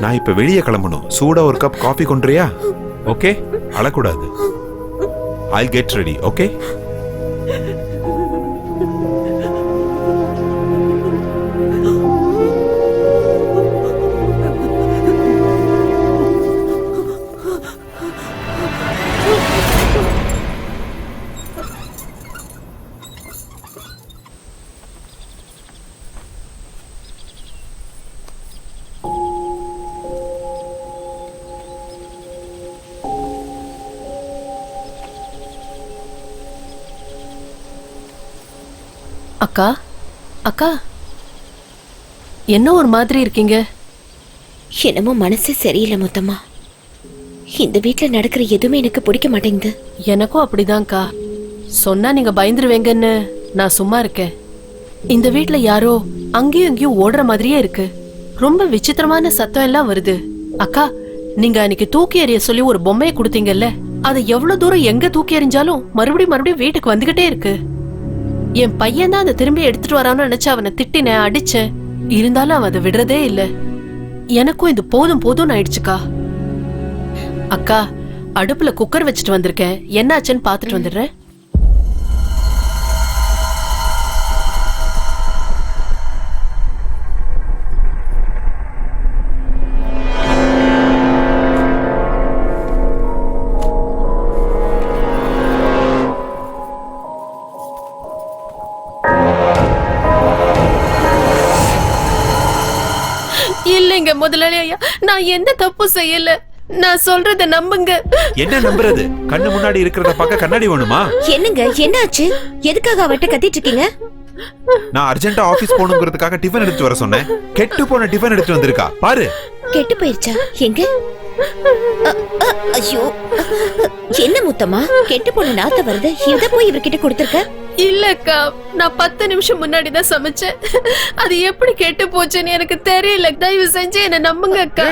நான் இப்ப வெளியே கிளம்பணும். சூடா ஒரு கப் காஃபி கொண்டுறியா? ஓகே, அழக்கூடாது. I'll get ready, okay? அக்கா, அக்கா, என்ன ஒரு மாதிரி இருக்கீங்க? என்னமோ மனசே சரியில்லை முத்தம்மா. இந்த வீட்டுல நடக்கிற எதுவுமே எனக்கு பிடிக்க மாட்டேங்குது. எனக்கும் அப்படிதான்க்கா. சொன்னா நீங்க பயந்துருவேங்கன்னு நான் சும்மா இருக்கேன். இந்த வீட்டுல யாரோ அங்கேயும் இங்கேயும் ஓடுற மாதிரியே இருக்கு. ரொம்ப விசித்திரமான சத்தம் எல்லாம் வருது. அக்கா, நீங்க அன்னைக்கு தூக்கி எறிய சொல்லி ஒரு பொம்மையை கொடுத்தீங்கல்ல, அதை எவ்வளவு தூரம் எங்க தூக்கி எறிஞ்சாலும் மறுபடியும் வீட்டுக்கு வந்துகிட்டே இருக்கு. என் பையன் தான் அதை திரும்பி எடுத்துட்டு வரான்னு நினைச்சு அவனை திட்டினேன், அடிச்சேன். இருந்தாலும் அவன் அதை விடுறதே இல்ல. எனக்கும் இது போதும் போதும்னு ஆயிடுச்சுக்கா. அக்கா, அடுப்புல குக்கர் வச்சுட்டு வந்திருக்கேன், என்னாச்சுன்னு பாத்துட்டு வந்துடுறேன். இல்லைங்க முதலாளி ஐயா, நான் எந்த தப்பு செய்யல. நான் சொல்றத நம்புங்க. என்ன நம்புறது? கண்ணு முன்னாடி இருக்கிறத பார்க்க கண்ணாடி வேணுமா? என்னங்க, என்னாச்சு? எதுக்காக அவட்ட கத்திட்டு இருக்கீங்க? நான் அர்ஜென்ட்டா ஆபீஸ் போகணுங்கிறதுக்காக டிஃபன் எடுத்து வர சொன்னேன். கெட்டு போன டிஃபன் எடுத்து வந்திருக்கா பாரு. கெட்டு போயிருச்சா? எங்க? ஐயோ, என்ன முத்தமா, கெட்டு போன நாத்த வருது. இத போய் இவர்கிட்ட கொடுத்திருக்க? இல்லக்கா, நான் 10 நிமிஷம் முன்னாடி தான் சமைச்சேன். அது எப்படி கெட்டு போச்சுன்னு எனக்கு தெரியல. தயவு செஞ்சு என்ன நம்புங்க அக்கா.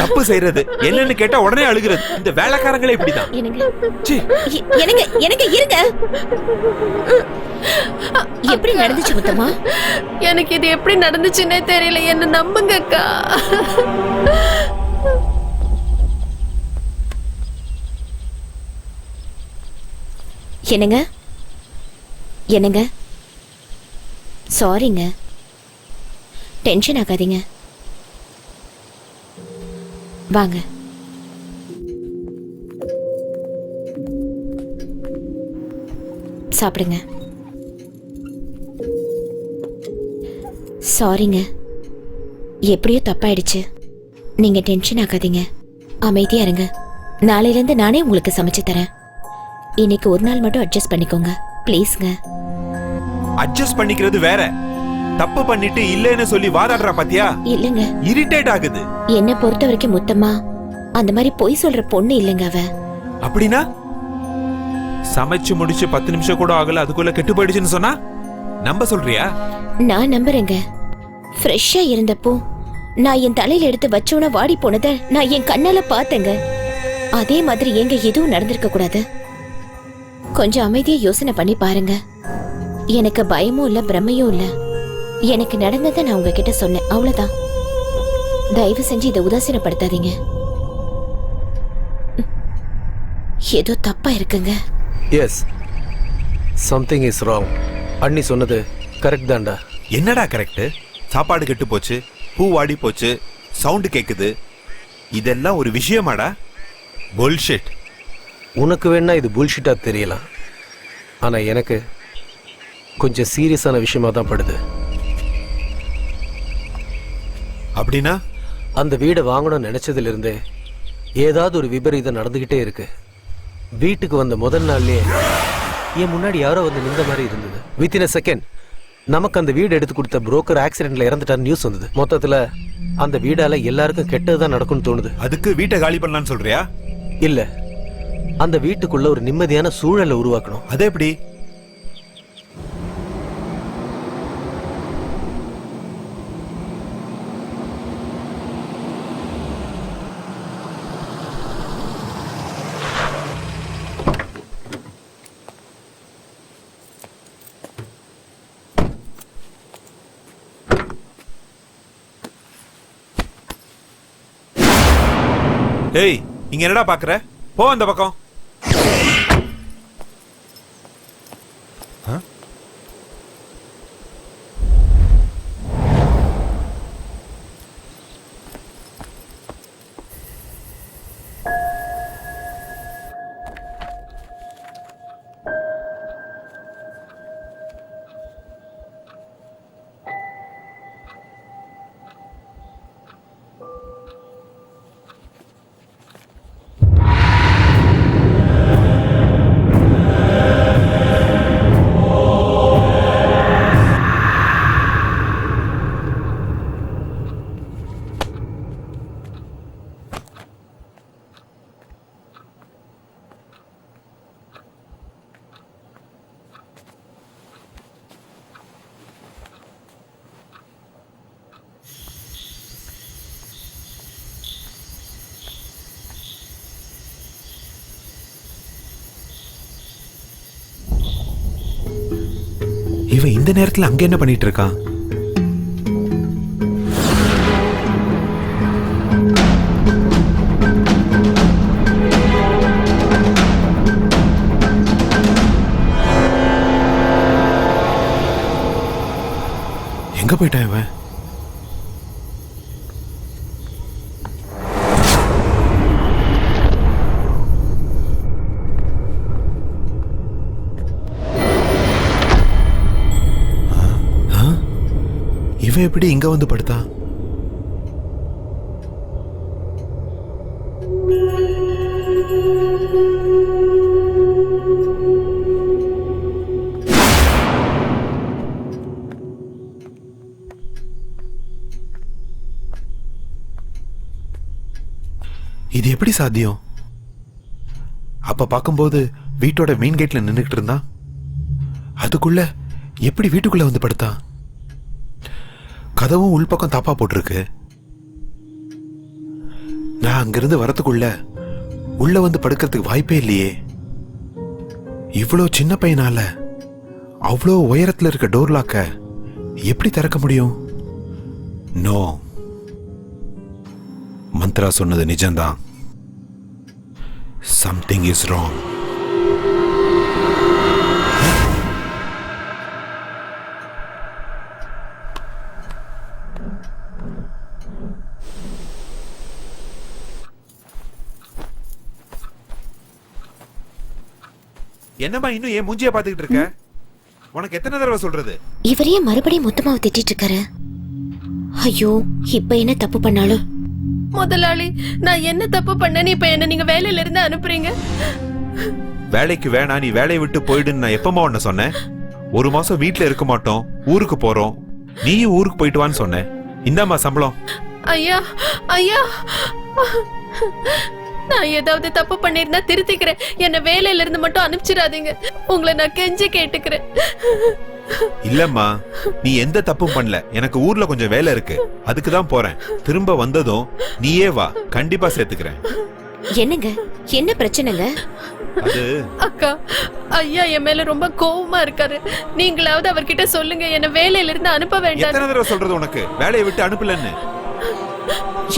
தப்பு செய்யறது என்னன்னு கேட்டா உடனே அழுகிறது. இந்த வேலைக்காரங்களே இப்படிதான். எனக்கு இருங்க. எப்படி நடந்துச்சு முத்தம்மா? எனக்கு இது எப்படி நடந்துச்சுன்னே தெரியல. என்ன நம்புங்க அக்கா. என்னங்க என்னங்க, சாரிங்க, டென்ஷன் ஆகாதீங்க, வாங்க. சாப்பிடுங்க. சாரிங்க, எப்படியோ தப்பாயிடுச்சு. நீங்க டென்ஷன் ஆகாதீங்க, அமைதியா இருங்க. நாளையில இருந்து நானே உங்களுக்கு சமைச்சு தரேன். இன்னைக்கு ஒரு நாள் மட்டும் அட்ஜஸ்ட் பண்ணிக்கோங்க ப்ளீஸ்ங்க. அட்ஜஸ்ட் பண்ணிக்கிறது வேற, தப்பு பண்ணிட்டு இல்லன்னு சொல்லி வாதாடுற பாத்தியா? இல்லங்க, இரிட்டேட் ஆகுது. என்ன பொறுத்த வரைக்கும் முத்தம்மா அந்த மாதிரி பொய் சொல்ற பொண்ணு இல்லங்க அவ. அப்படின்னா சமைச்சு முடிச்சு 10 நிமிஷம் கூட ஆகல, அதுக்குள்ள கெட்டு போயிடுச்சுன்னு சொன்னா நம்ப சொல்றியா? நான் நம்புறேங்க. ஃப்ரெஷ்ஷா இருந்தப்போ நான் என் தலையில எடுத்து வச்சோன்னா வாடி போனதை நான் என் கண்ணால பார்த்தேங்க. அதே மாதிரி எங்க எதுவும் நடந்திருக்க கூடாது. கொஞ்சம் அமைதியா யோசனை பண்ணி பாருங்க. எனக்கு பயமும் இல்ல, பிரமையும் இல்ல. எனக்கு நடந்ததை நான் உங்ககிட்ட சொன்னேன், அவ்வளவுதான். தயவு செஞ்சு இதை உதாசீனப்படுத்தாதீங்க. ஏதோ தப்பா இருக்குங்க. Yes, something is wrong. அண்ணி சொன்னது கரெக்ட் தான்டா. என்னடா கரெக்ட்? சாப்பாடு கெட்டு போச்சு, பூ வாடி போச்சு, சவுண்டு கேக்குது, இதெல்லாம் ஒரு விஷயமாடா? புல்ஷிட். உனக்கு வேணா இது புல்ஷிட்டா தெரியலாம், ஆனா எனக்கு கொஞ்சம் சீரியஸான விஷயமா தான் படுது. அப்படின்னா அந்த வீடை வாங்கணும்னு நினைச்சதுல இருந்தே ஏதாவது ஒரு விபரீதம் நடந்துகிட்டே இருக்கு. வீட்டுக்கு வந்த முதல் நாள்லயே என் முன்னாடி யாரோ வந்து நின்ற மாதிரி இருந்தது. வித்தின் a செகண்ட் நமக்கு அந்த வீடு எடுத்து கொடுத்த புரோக்கர் ஆக்சிடென்ட்ல இறந்துட்டார் நியூஸ் வந்தது. மொத்தத்துல அந்த வீடால எல்லாருக்கும் கெட்டதுதான் நடக்கும்னு தோணுது. அதுக்கு வீட்டை காலி பண்ணலான்னு சொல்றியா? இல்ல, அந்த வீட்டுக்குள்ள ஒரு நிம்மதியான சூழலை உருவாக்கணும். அது எப்படி? ஏய், இங்க என்னடா பாக்குற? போ அந்த பக்கம். இவன் இந்த நேரத்துல அங்க என்ன பண்ணிட்டு இருக்கான்? எங்க போயிட்டான் இவன்? இவன் எப்படி இங்க வந்து படுத்தான்? இது எப்படி சாத்தியம்? அப்ப பார்க்கும்போது வீட்டோட மெயின் கேட்ல நின்னுகிட்டு இருந்தான். அதுக்குள்ள எப்படி வீட்டுக்குள்ள வந்து படுத்தான்? கதவும் உள்பக்கம் தாப்பா போட்டிருக்கு. நான் அங்கிருந்து வரத்துக்குள்ள உள்ள வந்து படுக்கிறதுக்கு வாய்ப்பே இல்லையே. இவ்வளோ சின்ன பையனால அவ்வளோ உயரத்துல இருக்க டோர் லாக்க எப்படி திறக்க முடியும்? நோ, மந்த்ரா சொன்னது நிஜம்தான். Something is wrong. என்னம்மா இன்னும் ஏன் மூஞ்சிய பாத்துக்கிட்டு இருக்க? உனக்கு எத்தனை தடவை சொல்றது? இவரையே மறுபடியும் மொத்தமாவை திட்டிட்டு இருக்காரு. ஐயோ, இப்ப என்ன தப்பு பண்ணாலும்? முதலாளி, நான் என்ன தப்பு பண்ணேன்னு இப்ப என்ன நீங்க வேலையில இருந்து அனுப்புறீங்க? வேலைக்கு வேணா, நீ வேலையை விட்டு போயிடுன்னு நான் எப்பமா உன்ன சொன்னேன்? ஒரு மாசம் வீட்டுல இருக்க மாட்டோம், ஊருக்கு போறோம், நீயும் ஊருக்கு போயிட்டு வான்னு சொன்னேன். இந்தாம்மா சம்பளம். ஐயா ஐயா, நான் ஏதாவது தப்பு பண்ணிருந்தா திருத்திக்கிறேன். என்ன வேலையில இருந்து மட்டும் அனுப்பிச்சிடாதீங்க. உங்களை நான் கெஞ்சி கேட்டுக்கிறேன். இல்லம்மா, நீ எந்த தப்பும் பண்ணல. எனக்கு ஊர்ல கொஞ்சம் வேலை இருக்கு, அதுக்குதான் போறேன். திரும்ப வந்ததும் நீயே வா, கண்டிப்பா சேர்த்துக்கிறேன். என்னங்க, என்ன பிரச்சனைங்க? அது அக்கா, ஐயா என் மேல ரொம்ப கோவமா இருக்காரு. நீங்களாவது அவர்கிட்ட சொல்லுங்க, என்ன வேலையில இருந்து அனுப்ப வேண்டாம். எத்தனை தடவை சொல்றது உனக்கு வேலையை விட்டு அனுப்பலன்னு?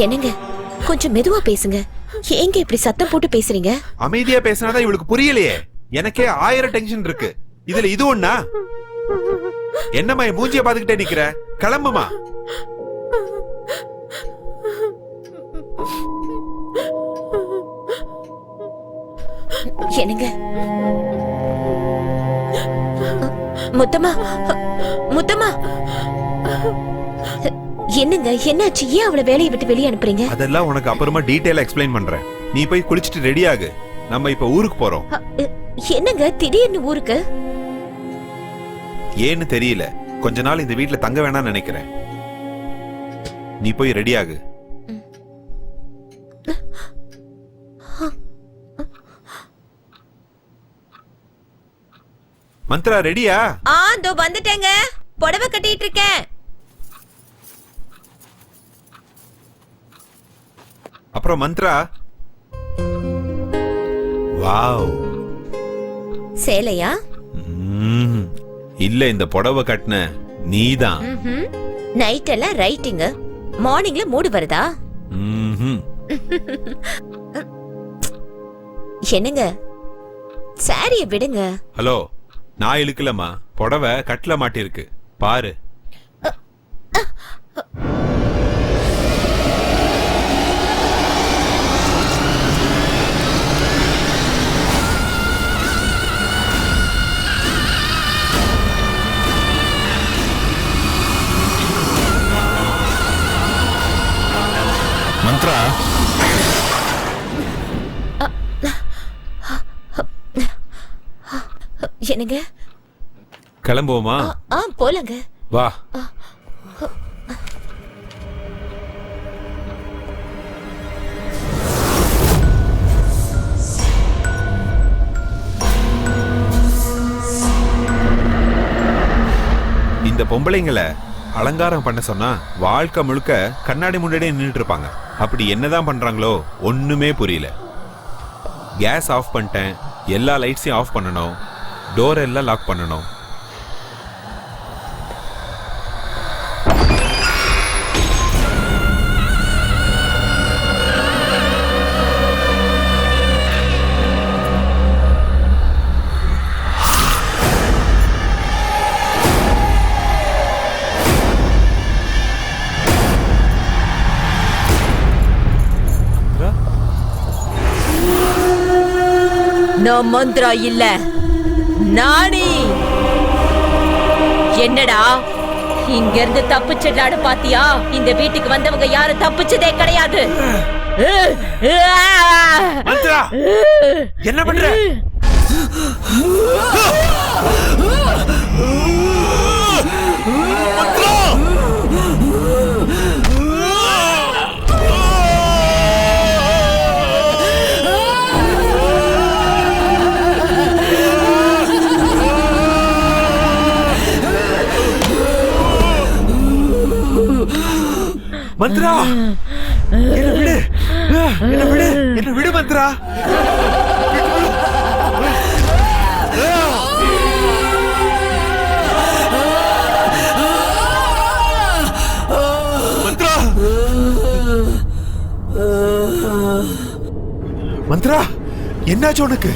என்னங்க, கொஞ்சம் மெதுவா பேசுங்க. ஏங்க இப்படி சத்தம் போட்டு பேசுறீங்க? அமைதியா பேசினாதான் இவளுக்கு புரியலையே. எனக்கே 1000 டென்ஷன் இருக்கு, இதுல இது ஒண்ணா? என்னம்மா மூஞ்சிய பாத்துக்கிட்டே நிக்கிற? கிளம்புமா. என்னங்க, முத்தம்மா, முத்தம்மா, என்னங்க என்னாச்சு? ஏன் அவளை வேலையை விட்டு வெளியே அனுப்புறீங்க? அதெல்லாம் உனக்கு அப்புறமா டீடைலா எக்ஸ்பிளைன் பண்றேன். நீ போய் குளிச்சிட்டு ரெடி ஆகு, நம்ம இப்ப ஊருக்கு போறோம். என்னங்க திடீர்னு ஊருக்கு? ஏன்னு தெரியல, கொஞ்ச நாள் இந்த வீட்டுல தங்க வேணாம்னு நினைக்கிறேன். நீ போய் ரெடி ஆகு. மந்த்ரா ரெடியா? தோ வந்துட்டேங்க, புடவை கட்டிட்டு இருக்கேன். அப்புறம் மந்த்ரா, வாவ், சேலையா? இல்ல, இந்த புடவை கட்டின நீதான். நைட் எல்லாம் ரைட்டிங், மார்னிங்ல மூடு வருதா? என்னங்க, சாரிய விடுங்க. ஹலோ, நான் இழுக்கலமா, புடவை கட்டில மாட்டிருக்கு பாரு. மந்த்ரா, என்னங்க, கிளம்புவோமா? போலங்க. வா. இந்த பொம்பளைங்களை அலங்காரம் பண்ண சொன்னா வாழ்க்கை முழுக்க கண்ணாடி முன்னாடியே நின்றுட்டு இருப்பாங்க. அப்படி என்னதான் பண்றாங்களோ ஒண்ணுமே புரியல. கேஸ் ஆஃப் பண்ணிட்டேன், எல்லா லைட்ஸையும் ஆஃப் பண்ணணும், டோர் எல்லாம் லாக் பண்ணணும். நான் மந்த்ரா இல்ல, நானி. என்னடா இங்க இருந்து தப்பிச்சிடலான்னு பாத்தியா? இந்த வீட்டுக்கு வந்தவங்க யாரும் தப்பிச்சதே கிடையாது. மந்த்ரா, என்ன பண்ற? மந்த்ரா என்ன விடு என்ன விடு என்ன விடு மந்த்ரா மந்த்ரா மந்த்ரா என்னாச்சு உனக்கு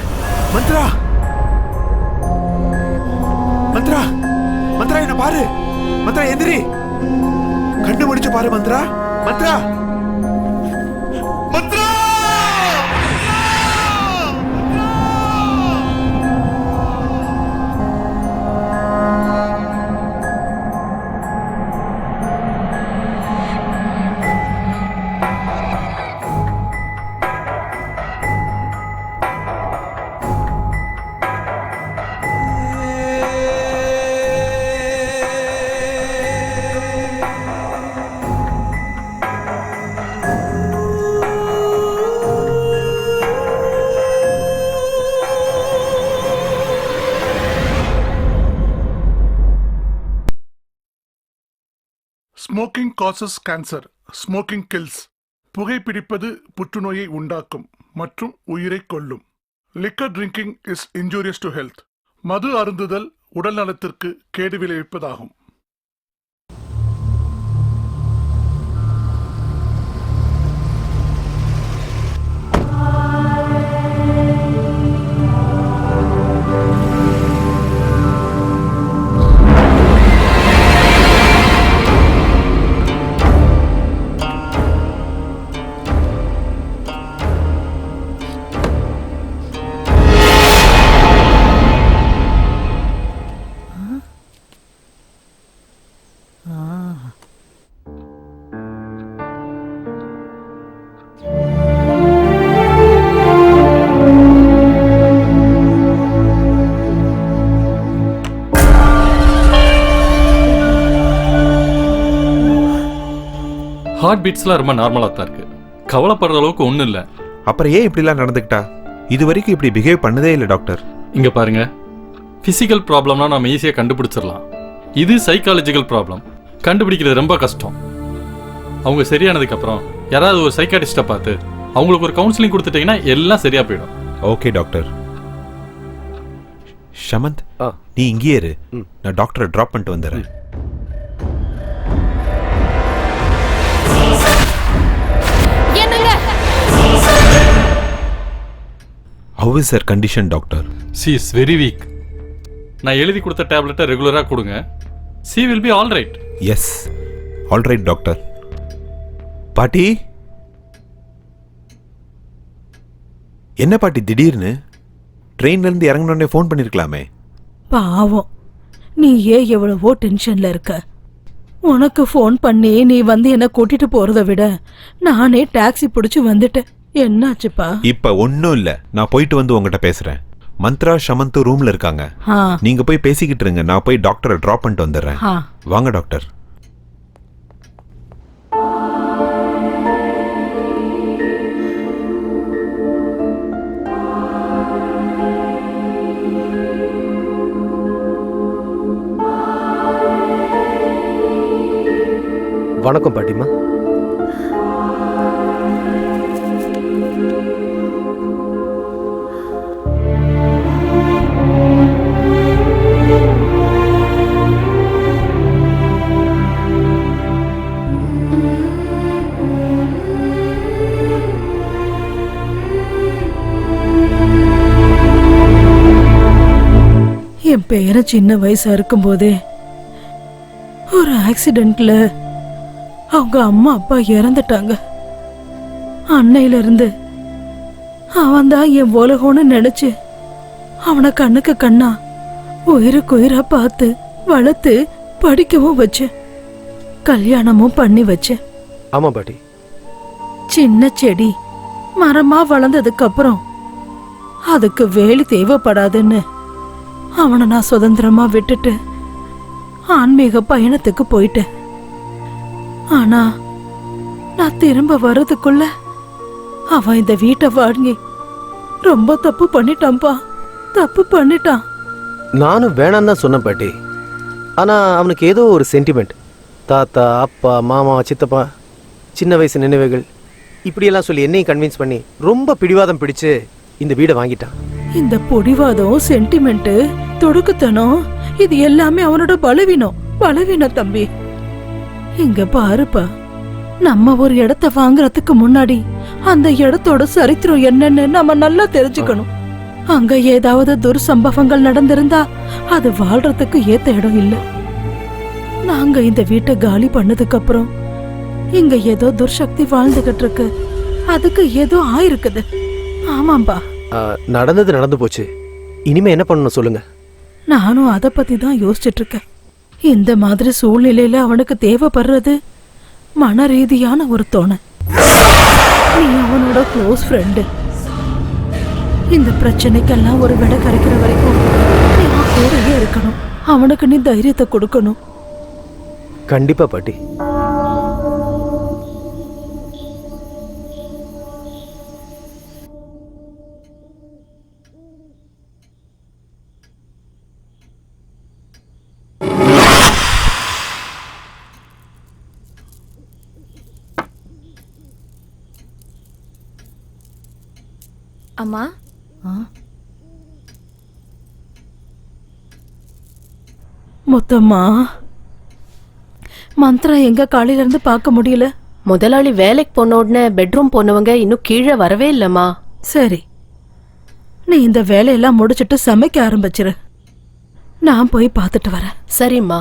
மந்த்ரா மந்த்ரா மந்த்ரா என்ன பாரு மந்த்ரா எந்திரி கண்ணு முடிச்சு பாரு Mantra Mantra Mantra smoking causes cancer, smoking kills. புகைப்பிடிப்பது புற்றுநோயை உண்டாக்கும் மற்றும் உயிரை கொல்லும். Liquor drinking is injurious to health. மது அருந்துதல் உடல் நலத்திற்கு கேடு விளைவிப்பதாகும். ஹார்ட் பீட்ஸ்லாம் ரொம்ப நார்மலாக தான் இருக்கு, கவலைப்படுற அளவுக்கு ஒன்றும் இல்லை. அப்புறம் ஏன் இப்படிலாம் நடந்துக்கிட்டா? இது வரைக்கும் இப்படி பிஹேவ் பண்ணதே இல்லை டாக்டர். இங்கே பாருங்க, ஃபிசிக்கல் ப்ராப்ளம்னா நம்ம ஈஸியாக கண்டுபிடிச்சிடலாம். இது சைக்காலஜிக்கல் ப்ராப்ளம், கண்டுபிடிக்கிறது ரொம்ப கஷ்டம். அவங்க சரியானதுக்கப்புறம் யாராவது ஒரு சைக்காட்டிஸ்ட்டை பார்த்து அவங்களுக்கு ஒரு கவுன்சிலிங் கொடுத்துட்டீங்கன்னா எல்லாம் சரியாக போயிடும். Okay doctor. ஷமந்த், நீ இங்கேயே இரு, நான் டாக்டரை ட்ராப் பண்ணிட்டு வந்துடுறேன். How is her condition, doctor? She is very weak. நான் எழுதி கொடுத்த டேப்லெட்டை ரெகுலராக கொடுங்க. She will be all right. Yes, all right, doctor. பாட்டி, என்ன பாட்டி திடீர்னு ட்ரெயின்ல இருந்து இறங்கினோடனே ஃபோன் பண்ணிருக்கலாமே? பாவம், நீ ஏன் எவ்வளவோ டென்ஷன்ல இருக்க. உனக்கு ஃபோன் பண்ணி நீ வந்து என்ன கூட்டிட்டு போறதை விட நானே டாக்ஸி பிடிச்சு வந்துட்டேன். என்னாச்சுப்பா? இப்ப ஒன்னும் இல்ல, நான் போயிட்டு வந்து உங்ககிட்ட பேசுறேன். மந்த்ரா ஷமந்த் ரூம்ல இருக்காங்க, நீங்க போய் பேசிக்கிட்டு இருங்க, நான் போய் டாக்டரை டிராப் பண்ணிட்டு வந்துடுறேன். வாங்க டாக்டர். வணக்கம் பாட்டிமா. என் பேர சின்ன வயசா இருக்கும்போதே ஒரு ஆக்சிடென்ட்ல அவங்க அம்மா அப்பா இறந்துட்டாங்க. அன்னையில இருந்து அவன் தான் என் உலகம்னு நினைச்சு அவனை கண்ணுக்கு கண்ணா உயிருக்கு உயிரா பார்த்து வளர்த்து படிக்கவும் வச்சேன், கல்யாணமும் பண்ணி வச்சேன். ஆமா பாட்டி. சின்ன செடி மரமா வளர்ந்ததுக்கு அப்புறம் அதுக்கு வேலி தேவைப்படாதுன்னு அவனை நான் சுதந்திரமா விட்டுட்டு ஆன்மீக பயணத்துக்கு போயிட்டேன். ஆனா நான் திரும்ப வர்றதுக்குள்ள அவன் இந்த வீட்டை வாங்கி ரொம்ப தப்பு பண்ணிட்டான்பா, தப்பு பண்ணிட்டான். நானும் வேணான்னு தான் சொன்னேன் பாட்டி. ஆனா அவனுக்கு ஏதோ ஒரு சென்டிமெண்ட், தாத்தா அப்பா மாமா சித்தப்பா சின்ன வயசு நினைவுகள் இப்படியெல்லாம் சொல்லி என்னையும் கன்வின்ஸ் பண்ணி ரொம்ப பிடிவாதம் பிடிச்சு இந்த வீடை வாங்கிட்டான். இந்த பொடிவாதம், சென்டிமெண்ட், தொடுக்குத்தனம் இது எல்லாமே அவனோட பலவீனம் தம்பி. இங்க பாருப்பா, நம்ம ஒரு இடத்த வாங்குறதுக்கு முன்னாடி அந்த இடத்தோட சரித்திரம் என்னன்னு நம்ம நல்லா தெரிஞ்சுக்கணும். அங்க ஏதாவது துர்சம்பவங்கள் நடந்திருந்தா அது வாழ்றதுக்கு ஏத்த இடம் இல்ல. நாங்க இந்த வீட்டை காலி பண்ணதுக்கு அப்புறம் இங்க ஏதோ துர்சக்தி வாழ்ந்துகிட்டு இருக்கு. அதுக்கு ஏதோ ஆயிருக்குது. ஆமாம்பா. நடந்தது நடந்து போச்சு. இனிமே என்ன பண்ணணும் சொல்லுங்க. நானும் அத பத்தி தான் யோசிச்சுட்டு இருக்கேன். இந்த மாதிரி சூழ்நிலையில அவனுக்கு தேவைப்படுறது மன ரீதியான ஒரு துணை. நீ அவனோட க்ளோஸ் ஃப்ரெண்டு. இந்த பிரச்சனைக்கெல்லாம் ஒரு விட கிடைக்கிற வரைக்கும் நீ அவன் கூடயே இருக்கணும். அவனுக்கு நீ தைரியத்தை கொடுக்கணும். கண்டிப்பா பாட்டி. அம்மா, மொத்தமா மந்த்ரா எங்க காலையில இருந்து பார்க்க முடியல. முதலாளி வேலைக்கு போன உடனே பெட்ரூம் போனவங்க இன்னும் கீழே வரவே இல்லம்மா. சரி, நீ இந்த வேலையெல்லாம் முடிச்சிட்டு சமைக்க ஆரம்பிச்சிரு. நான் போய் பார்த்துட்டு வரேன். சரிம்மா.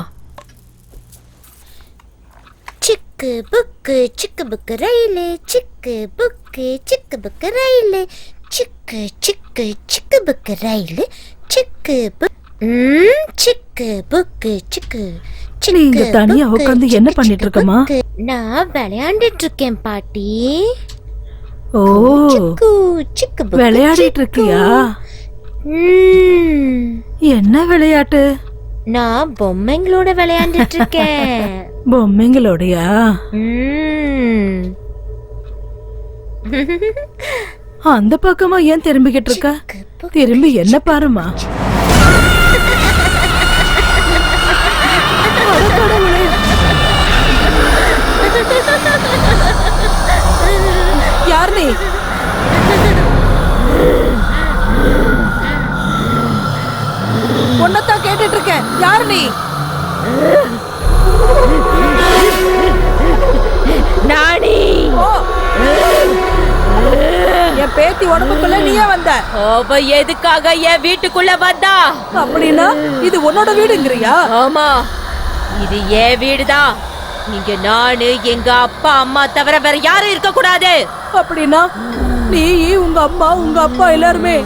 சிக்கு புக்கு ரயிலு, சிக்கு புக்கு ரயிலு, சிக்கு புக்கு ரயிலு, சிக்கு புக்கு சிக்கு. நீ இங்க தனியா உட்காந்து என்ன பண்ணிட்டு இருக்கமா? நான் விளையாண்டுட்டு இருக்கேன் பாட்டி. ஓ, விளையாடிட்டு இருக்கியா? என்ன விளையாட்டு? நான் பொம்மைங்களோட விளையாண்டுட்டு இருக்கேன். பொம்மைங்களோடயா? அந்த பக்கமா ஏன் திரும்பிக்கிட்டு இருக்க? திரும்பி என்ன பாருமா. யார் நீ? உன்னதான் கேட்டுட்டு இருக்கேன். யார் நீ? நானி. என் பேத்தி உடம்புக்குள்ள நீயே வந்த. அவ எதுக்காக என் வீட்டுக்குள்ள வந்தா? அப்படின்னா இது உன்னோட வீடுங்கறியா? ஆமா, இது என் வீடுதான். இங்க நானு, எங்க அப்பா அம்மா தவிர வேற யாரும் இருக்க கூடாது. அப்படின்னா நீ, உங்க அம்மா, உங்க அப்பா எல்லாருமே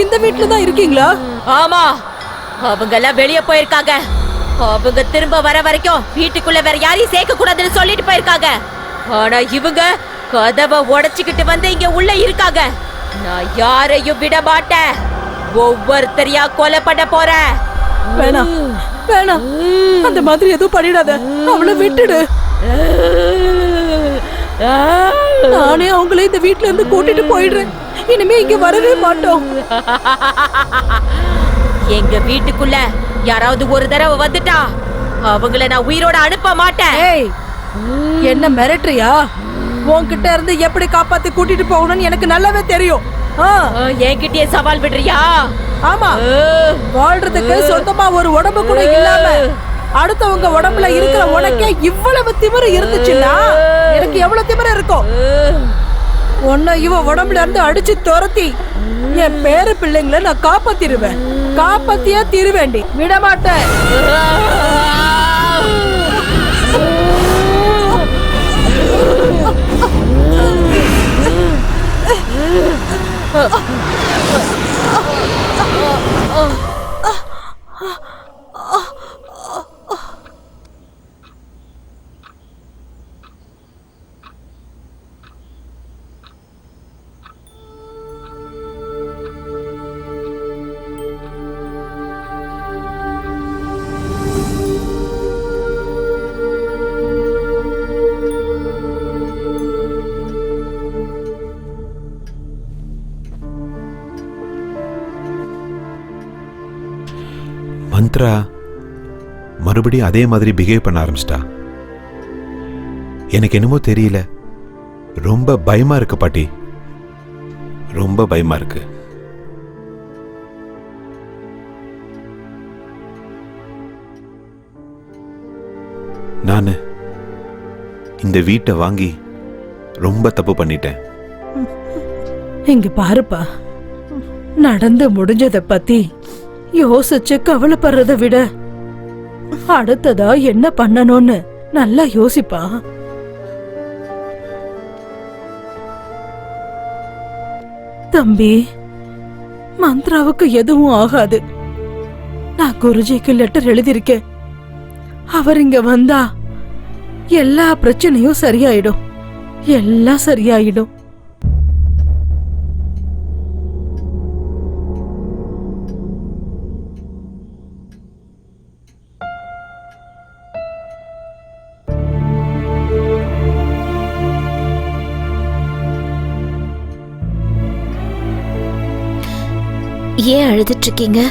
இந்த வீட்டுல தான் இருக்கீங்களா? ஆமா, அவங்க எல்லாம் வெளியே போயிருக்காங்க. அவங்க திரும்ப வர வரைக்கும் வீட்டுக்குள்ள வேற யாரையும் சேர்க்க கூடாதுன்னு சொல்லிட்டு போயிருக்காங்க. ஆனா இவங்க கதவை உடைச்சுக்கிட்டு வந்து இங்க உள்ள இருக்காங்க. நான் யாரையும் விட மாட்டேன். ஒவ்வொருத்தரையா கொலை பண்ண போறேன். வேணாம் வேணாம், அந்த மாதிரி எதுவும் பண்ணிடாத. அவளை விட்டுடு. நானே அவங்களே இந்த வீட்ல இருந்து கூட்டிட்டு போயிடுறேன். இனிமே இங்க வரவே மாட்டோம். எங்க வீட்டுக்குள்ள யாராவது ஒரு தடவை வந்துட்டா அவங்கள நான் உயிரோட அனுப்ப மாட்டேன். ஏய், என்ன மிரட்டுறியா? உன்கிட்ட இருந்து எப்படி காப்பாத்தி கூட்டிட்டு போகணும்னு எனக்கு நல்லாவே தெரியும். என்கிட்டயே சவால் விடுறியா? ஆமா, வாழ்றதுக்கு சொந்தமா ஒரு உடம்பு கூட இல்லாம அடுத்தவங்க உடம்புல இருக்கிற உனக்கே இவ்வளவு திமிரு இருந்துச்சுன்னா எனக்கு எவ்வளவு திமிரு இருக்கும்? உன்னை இவ உடம்புல இருந்து அடிச்சு துரத்தி என் பேரு பிள்ளைங்களை நான் காப்பாத்திருவேன். காப்பாத்தியா திருவேண்டி விட மாட்டேன். மந்த்ரா மறுபடியும் அதே மாதிரி பிஹேவ் பண்ண ஆரம்பிச்சிட்டா. எனக்கு என்னமோ தெரியல, ரொம்ப பயமா இருக்கு பாட்டி, ரொம்ப பயமா இருக்கு. நானு இந்த வீட்டை வாங்கி ரொம்ப தப்பு பண்ணிட்டேன். இங்க பாருப்பா, நடந்து முடிஞ்சத பத்தி யோசிச்சு கவலைப்படுறத விட அடுத்ததா என்ன பண்ணணும்னு நல்லா யோசிப்பா. தம்பி, மந்த்ராவுக்கு எதுவும் ஆகாது. நான் குருஜிக்கு லெட்டர் எழுதியிருக்கேன். அவர் இங்க வந்தா எல்லா பிரச்சனையும் சரியாயிடும், எல்லாம் சரியாயிடும். ஏன் அழுதுட்டு இருக்கீங்க?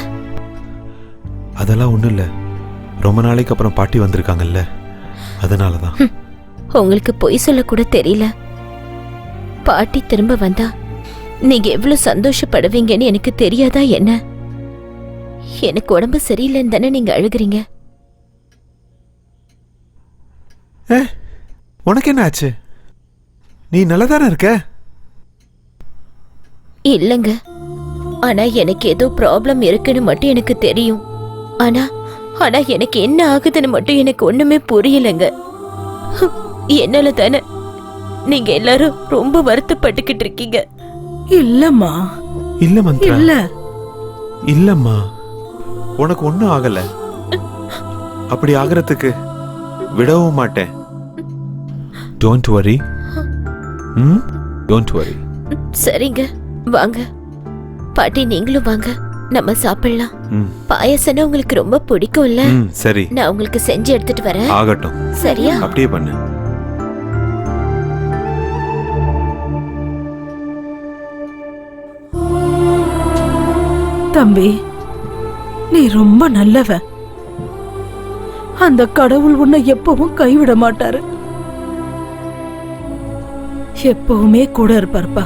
அதெல்லாம் ஒண்ணும் இல்ல, ரொம்ப நாளைக்கு அப்புறம் பாட்டி வந்திருக்காங்கல்ல, அதனாலதான். உங்களுக்கு பொய் சொல்ல கூட தெரியல. பாட்டி திரும்ப வந்தா நீங்க எவ்வளவு சந்தோஷப்படுவீங்கன்னு எனக்கு தெரியாதா என்ன? எனக்கு உடம்பு சரியில்லைன்னு தானே நீங்க அழுகுறீங்க. உனக்கு என்ன ஆச்சு? நீ நல்லதானே இருக்க? இல்லங்க, ஆனா எனக்கு ஏதோ ப்ராப்ளம் இருக்குன்னு மட்டும் எனக்கு தெரியும். ஆனா ஆனா எனக்கு என்ன ஆகுதுன்னு மட்டும் எனக்கு ஒண்ணுமே புரியலங்க. என்னால தானே நீங்க எல்லாரும் ரொம்ப வருத்தப்பட்டுக்கிட்டு இருக்கீங்க. இல்லம்மா, இல்ல மந்த்ரா, இல்ல இல்லம்மா, உனக்கு ஒண்ணும் ஆகல. அப்படி ஆகிறதுக்கு விடவும் மாட்டேன். Don't worry. Don't worry. சரிங்க, வாங்க பாட்டி, நீங்களும் வாங்க, நம்ம சாப்பிடலாம். பாயசம்னா உங்களுக்கு ரொம்ப பிடிக்கும்ல? சரி, நான் உங்களுக்கு செஞ்சு எடுத்துட்டு வரேன். ஆகட்டும். சரியா? அப்படியே பண்ணு. தம்பி, நீ ரொம்ப நல்லவன். அந்த கடவுள் உன்னை எப்பவும் கைவிட மாட்டாரு, எப்பவுமே கூட இருப்பார்ப்பா.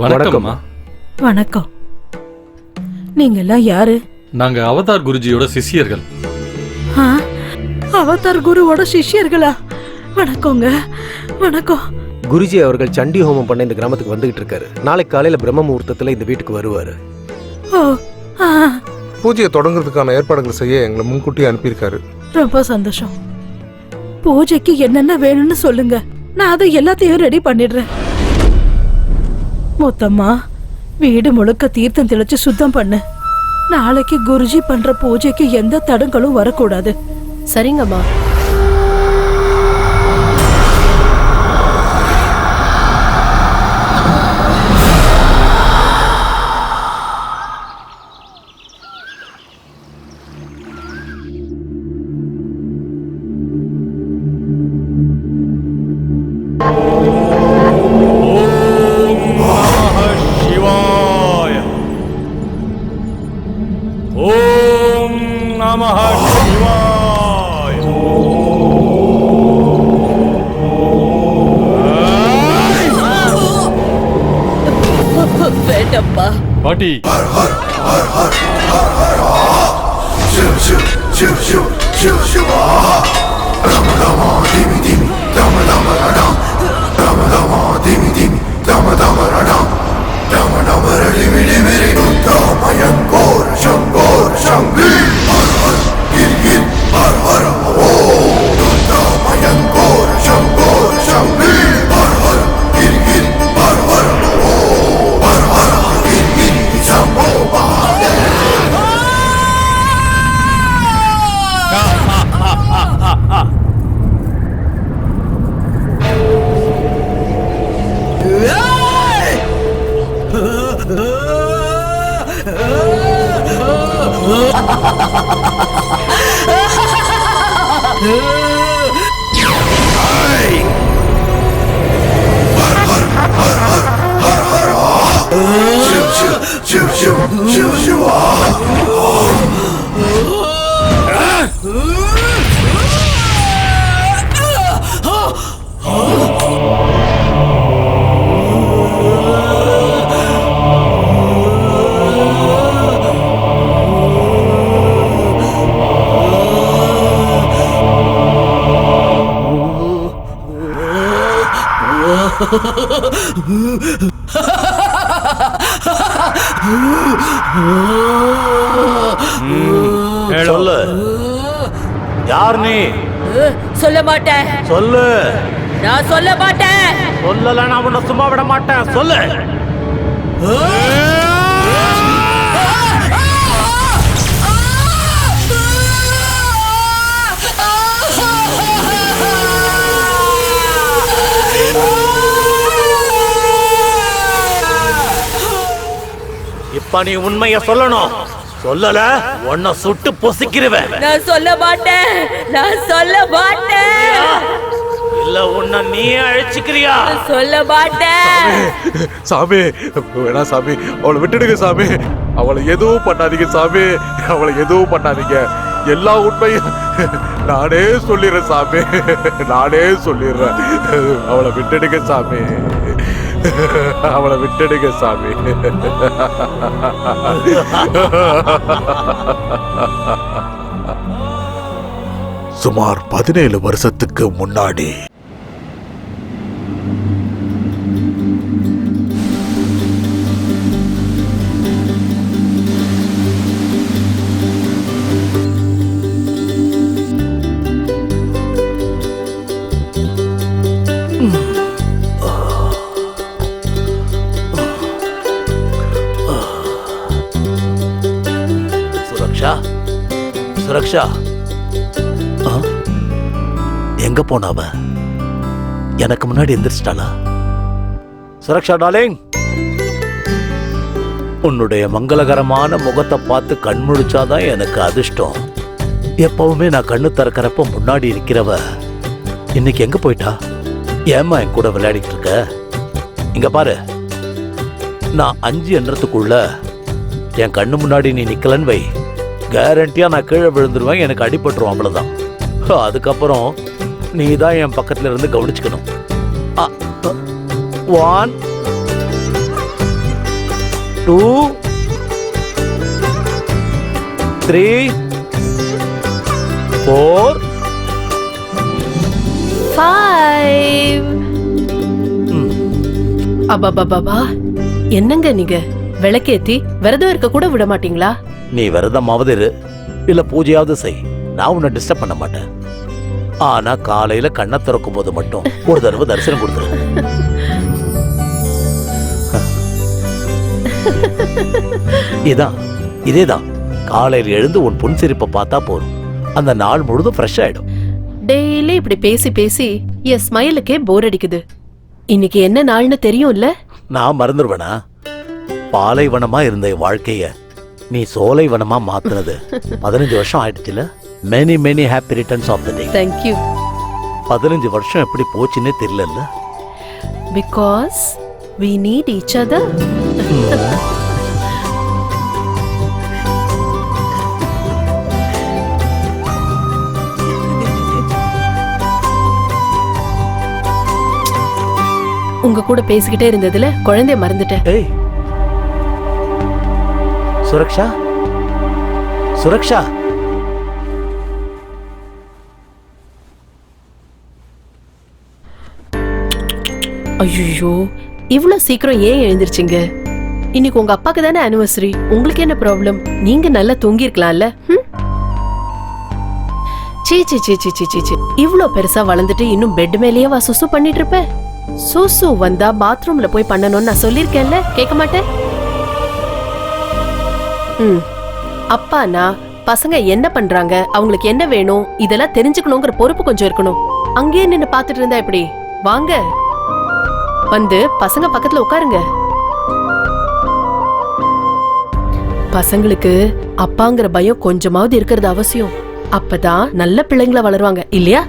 வணக்கம்மா. வணக்கம். நீங்க எல்லாம் யாரு? நாங்க அவதார் குருஜியோட சிஷ்யர்கள். ஆ, அவதார் குருவோட சிஷ்யர்களா? வணக்கங்க, வணக்கம். குருஜி அவர்கள் சண்டி ஹோமம் பண்ண இந்த கிராமத்துக்கு வந்துகிட்டு இருக்காரு. நாளைக்கு காலையில பிரம்ம முகூர்த்தத்துல இந்த வீட்டுக்கு வருவாரு. ஓ, ஆ, பூஜையை தொடங்குறதுக்கான ஏற்பாடுகள் செய்ய எங்களை முன்கூட்டியே அனுப்பியிருக்காரு. ரொம்ப சந்தோஷம். பூஜைக்கு என்னென்ன வேணும்னு சொல்லுங்க, நான் அதை எல்லாத்தையும் ரெடி பண்ணிடுறேன். மொத்தமா வீடு முழுக்க தீர்த்தம் தெளிச்சு சுத்தம் பண்ணு. நாளைக்கு குருஜி பண்ற பூஜைக்கு எந்த தடங்களும் வரக்கூடாது. சரிங்கம்மா. வேண்டப்பா பாட்டி. Shiva. சொல்லு, யார் நீ? சொல்ல மாட்டேன். சொல்லு. நான் சொல்ல மாட்டேன். சொல்லல, நான் உன்னை சும்மா விட மாட்டேன். சொல்லு. இப்ப நீ உண்மைய சொல்லணும். சொல்லல, உன்னை சுட்டு பொசிக்கிறவன். நான் சொல்ல மாட்டேன். நான் சொல்ல மாட்டேன். இல்ல உன்னை நீ அழிச்சுக்கிறியா? சொல்ல மாட்டேன். சாமி வேணா சாமி, அவளை விட்டுடுங்க சாமி. அவளை எதுவும் பண்ணாதீங்க சாமி, அவளை எதுவும் பண்ணாதீங்க. எல்லா உண்மையும் நானே சொல்லிடுறேன் சாமி, நானே சொல்லிடுறேன். அவளை விட்டுடுங்க சாமி, அவளை விட்டுடுங்க சாமி. சுமார் 17 வருஷத்துக்கு முன்னாடி சுரக்ஷா, சுரக்ஷா எங்க போனாவ? எனக்கு முன்னாடி எந்திரிச்சிட்டாளா? சுரக்ஷா டார்லிங், உன்னுடைய மங்களகரமான முகத்தை பார்த்து கண் முழிச்சாதான் எனக்கு அதிர்ஷ்டம். எப்பவுமே நான் கண்ணு திறக்கிறப்ப முன்னாடி இருக்கிறவ இன்னைக்கு எங்க போயிட்டா? ஏமா என் கூட விளையாடிட்டு இருக்க? இங்க பாரு, நான் 5 எண்ணத்துக்குள்ள என் கண்ணு முன்னாடி நீ நிக்கலன்னு வை, கேரண்டியா நான் கீழே விழுந்துருவேன், எனக்கு அடிபட்டுரும், அவ்வளவுதான். அதுக்கப்புறம் நீ தான் என் பக்கத்துல இருந்து கவனிச்சுக்கணும். 1 2 3 4 5. அபாபாபா, என்னங்க நீங்க விளக்கேத்தி விரதம் இருக்க கூட விட மாட்டீங்களா? நீ விரதமாவது இரு, இல்ல பூஜையாவது செய், நான் உன்னை டிஸ்டர்ப் பண்ண மாட்டேன். ஆனா காலையில கண்ணை திறக்கும் போது மட்டும் ஒரு தடவை தரிசனம் கொடுத்துரு. இதேதான் காலையில எழுந்து உன் புன்சிரிப்பை பார்த்தா போதும், அந்த நாள் முழுதும் ஃப்ரெஷ் ஆயிடும். டெய்லி இப்படி பேசி பேசி என் ஸ்மைலுக்கே போர் அடிக்குது. இன்னைக்கு என்ன நாள்னு தெரியும்ல? நான் மறந்துடுவேனா? பாலைவனமா இருந்த என் வாழ்க்கைய நீ சோலைவனமா மாத்துனது 15 வருஷம் ஆயிடுச்சுல. Many many happy returns of the day. Thank you. 15 வருஷம் எப்படி போச்சுன்னே தெரியல. Because we need each other. உங்க கூட பேசிக்கிட்டே இருந்ததுல குழந்தைய மறந்துட்டேன். ஏய் சுரக்ஷா, சுரக்ஷா, ஐயோ, இவ்ளோ சீக்கிரம் ஏன் எழுந்திருச்சீங்க? இன்னைக்கு உங்க அப்பாக்கு தானே ஆனிவர்சரி, உங்களுக்கு என்ன ப்ராப்ளம்? நீங்க நல்லா தூங்கி இருக்கலாம்ல. சீ சீ சீ சீ சீ சீ, இவ்ளோ பெருசா வளர்ந்துட்டு இன்னும் பெட் மேலேயே வா சுசு பண்ணிட்டு இருப்ப? சுசு வந்தா பாத்ரூம்ல போய் பண்ணணும்னு நான் சொல்லிருக்கேன்ல, கேட்க மாட்டேன். அப்பானா பசங்க என்ன பண்றாங்க, அவங்களுக்கு என்ன வேணும், இதெல்லாம் தெரிஞ்சுக்கணுங்கிற பொறுப்பு கொஞ்சம் இருக்கணும். அங்கேயே நின்னு பாத்துட்டு இருந்தா எப்படி? வாங்க, வந்து பசங்க பக்கத்துல உட்காருங்க. பசங்களுக்கு அப்பாங்கிற பயம் கொஞ்சமாவது இருக்கிறது அவசியம். அப்பதான் நல்ல பிள்ளைங்களா வளருவாங்க, இல்லையா?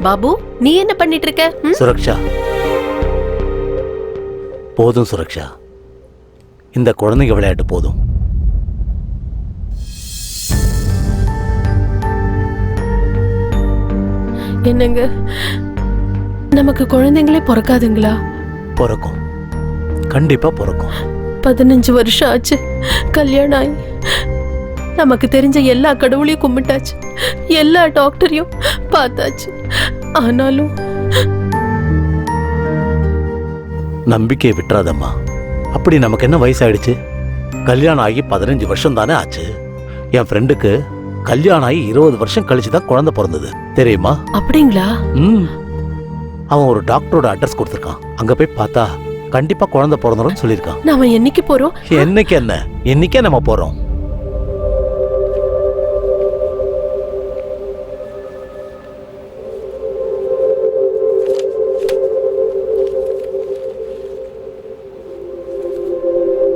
பாபு, நீ என்ன பண்ணிட்டு இருக்க? சுரக்ஷா, போதும் சுரக்ஷா, இந்த குழந்தைங்க விளையாட்டு போதும். என்னங்க, நமக்கு குழந்தைங்களே பிறக்காதுங்களா? பிறக்கும், கண்டிப்பா பிறக்கும். 15 வருஷம் ஆச்சு கல்யாணம் ஆகி. நமக்கு தெரிஞ்ச எல்லா கடவுளையும் கும்பிட்டாச்சு, எல்லா டாக்டரையும் பார்த்தாச்சு. ஆனாலும் நம்பிக்கையை விட்டுறாதம்மா. அப்படி நமக்கு என்ன வயசாயிடுச்சு? கல்யாணம் ஆகி 15 வருஷம் தானே ஆச்சு. என் ஃப்ரெண்டுக்கு கல்யாணம் ஆகி 20 வருஷம் கழிச்சு தான் குழந்தை பிறந்தது தெரியுமா? அப்படிங்களா? அவன் ஒரு டாக்டரோட அட்ரஸ் கொடுத்துருக்கான். அங்க போய் பார்த்தா கண்டிப்பா குழந்தை பிறந்துரும் சொல்லியிருக்கான். நாம என்னைக்கு போறோம்? என்னைக்கு என்ன, இன்னைக்கே நம்ம போறோம்.